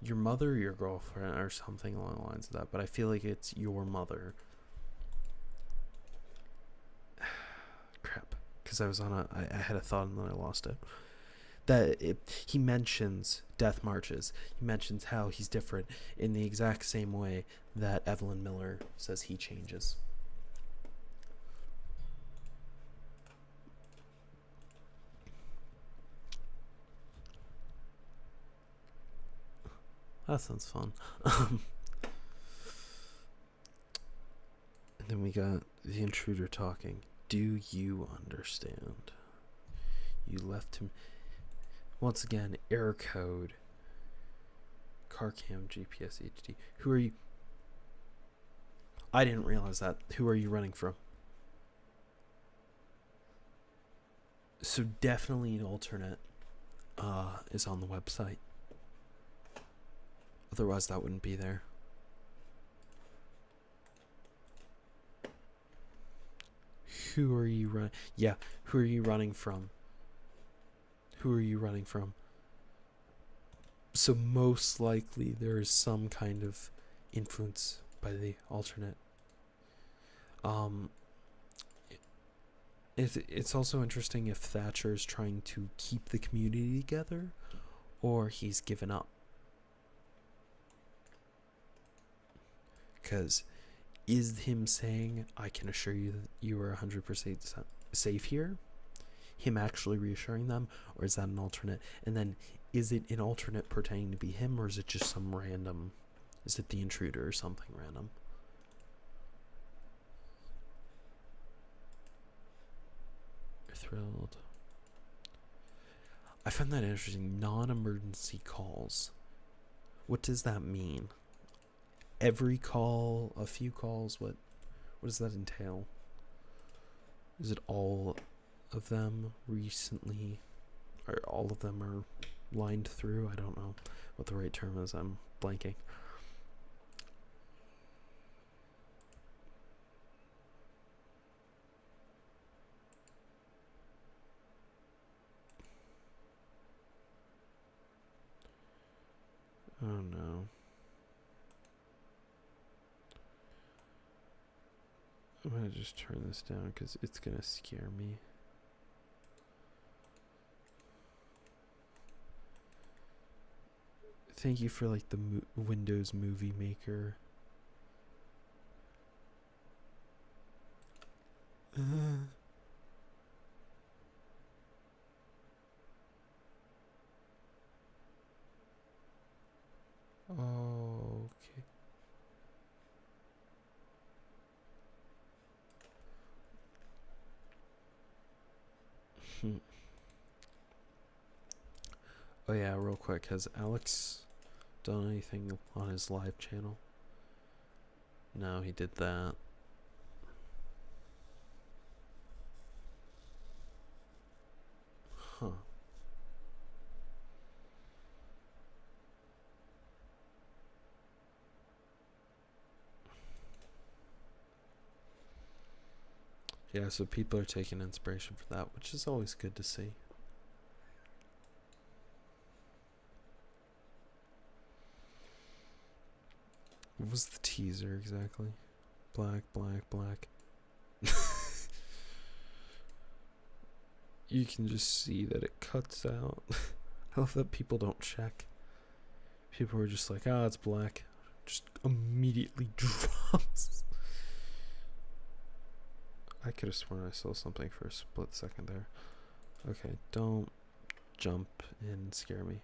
Your mother or your girlfriend or something along the lines of that, but I feel like it's your mother. Crap. Because I was on I had a thought and then I lost it. He mentions death marches. He mentions how he's different in the exact same way that Evelyn Miller says he changes. That sounds fun. And then we got the intruder talking. Do you understand? You left him. Once again, error code. Car cam, GPS, HD. Who are you? I didn't realize that. Who are you running from? So definitely an alternate is on the website. Otherwise, that wouldn't be there. Who are you running? Yeah, who are you running from? Who are you running from? So most likely there is some kind of influence by the alternate. It's also interesting if Thatcher is trying to keep the community together, or he's given up. Because is him saying, I can assure you that you are 100% safe here, him actually reassuring them, or is that an alternate? And then is it an alternate pretending to be him, or is it just some random? Is it the intruder or something random? You're thrilled. I find that interesting. Non-emergency calls. What does that mean? Every call, a few calls, what does that entail? Is it all of them recently, or all of them are lined through? I don't know what the right term is. I'm blanking. Oh no. I'm gonna just turn this down because it's gonna scare me. Thank you for like the Windows Movie Maker. Okay. Oh yeah, real quick, has Alex done anything on his live channel? No, he did that. Huh. Yeah, so people are taking inspiration for that, which is always good to see. What was the teaser exactly? Black, black, black. You can just see that it cuts out. I love that people don't check. People are just like, ah, it's black. Just immediately drops. I could have sworn I saw something for a split second there. Okay, don't jump and scare me.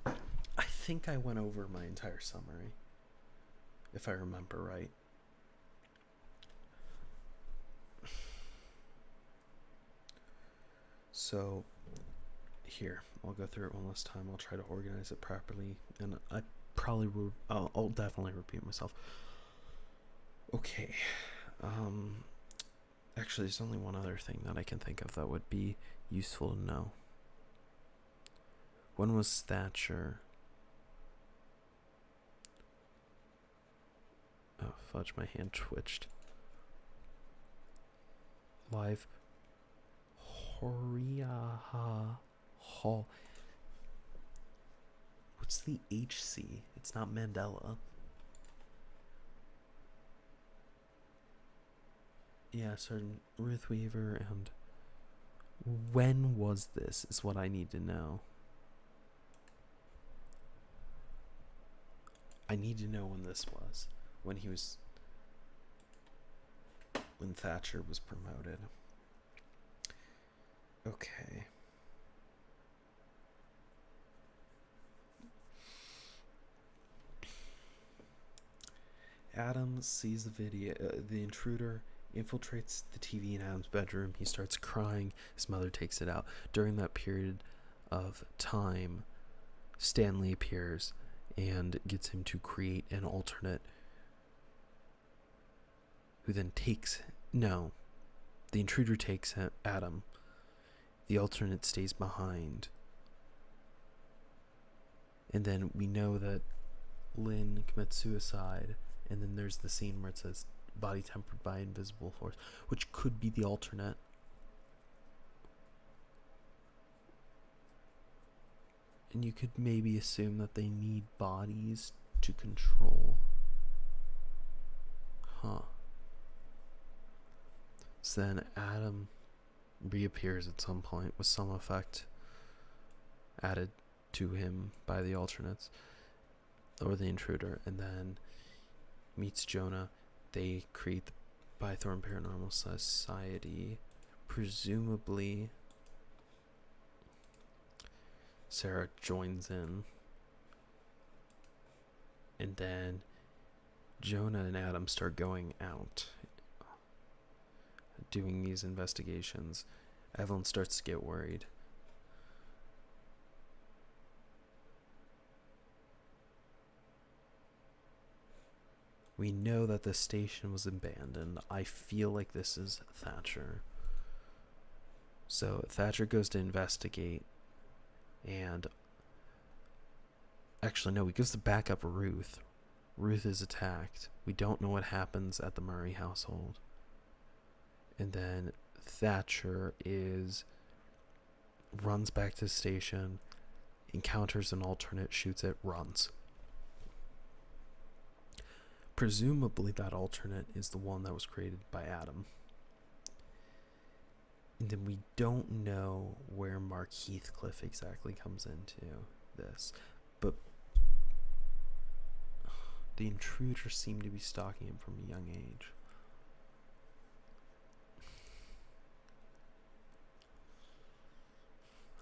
I think I went over my entire summary, if I remember right. So, here, I'll go through it one last time. I'll try to organize it properly, and I probably will. I'll definitely repeat myself. Okay. Actually, there's only one other thing that I can think of that would be useful to know. When was Thatcher? Oh, fudge, my hand twitched. Live. Horiaha Hall. What's the HC? It's not Mandela. Yeah, certain Ruth Weaver. And when was this is what I need to know. I need to know when this was. When Thatcher was promoted. Okay. Adam sees the video. The intruder infiltrates the TV in Adam's bedroom. He starts crying. His mother takes it out. During that period of time, Stanley appears and gets him to create an alternate who then takes... No. The intruder takes Adam. The alternate stays behind. And then we know that Lynn commits suicide. And then there's the scene where it says body tempered by invisible force, which could be the alternate. And you could maybe assume that they need bodies to control. Huh. So then Adam reappears at some point with some effect added to him by the alternates or the intruder, and then meets Jonah. They create the Bythorn Paranormal Society, presumably Sarah joins in. And then Jonah and Adam start going out, doing these investigations. Evelyn starts to get worried. We know that the station was abandoned. I feel like this is Thatcher. So Thatcher goes to investigate, and actually no, he goes to back up Ruth. Ruth is attacked. We don't know what happens at the Murray household. And then Thatcher runs back to the station, encounters an alternate, shoots it, runs. Presumably that alternate is the one that was created by Adam. And then we don't know where Mark Heathcliff exactly comes into this. But the intruders seem to be stalking him from a young age.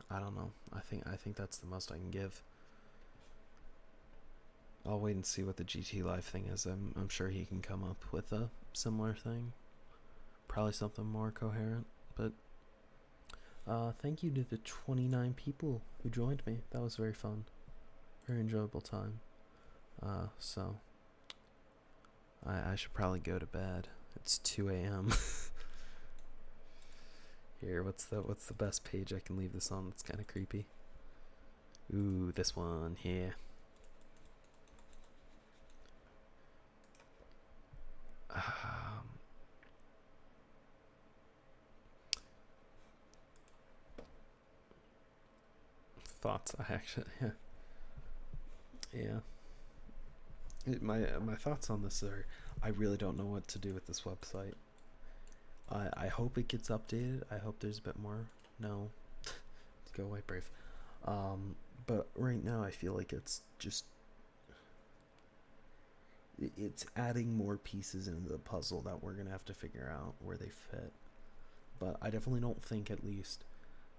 I don't know. I think that's the most I can give. I'll wait and see what the GT Live thing is. I'm sure he can come up with a similar thing. Probably something more coherent. But thank you to the 29 people who joined me. That was very fun. Very enjoyable time. So I should probably go to bed. It's 2 a.m. Here, what's the best page I can leave this on? That's kind of creepy. Ooh, this one here. Thoughts. I actually, yeah. My thoughts on this are, I really don't know what to do with this website. I hope it gets updated. I hope there's a bit more. No, go away, Brave. But right now I feel like it's just, it's adding more pieces into the puzzle that we're gonna have to figure out where they fit. But I definitely don't think, at least,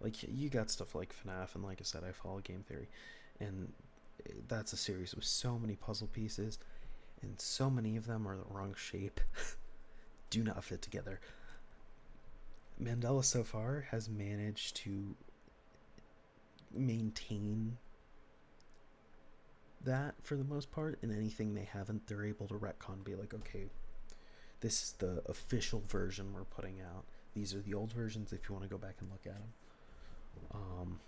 like, you got stuff like FNAF, and like I said, I follow game theory, and that's a series with so many puzzle pieces, and so many of them are the wrong shape. Do not fit together. Mandela so far has managed to maintain that for the most part, and anything they haven't, they're able to retcon, be like, okay, this is the official version we're putting out. These are the old versions if you want to go back and look at them.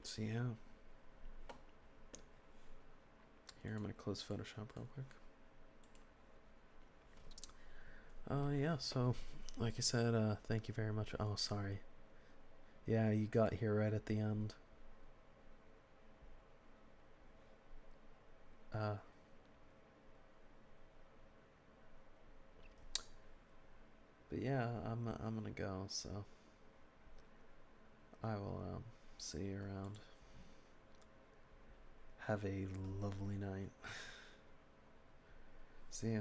So yeah. Here, I'm going to close Photoshop real quick. Yeah, so, like I said, thank you very much. Oh, sorry. Yeah, you got here right at the end. But yeah, I'm gonna go, so I will see you around. Have a lovely night. See ya.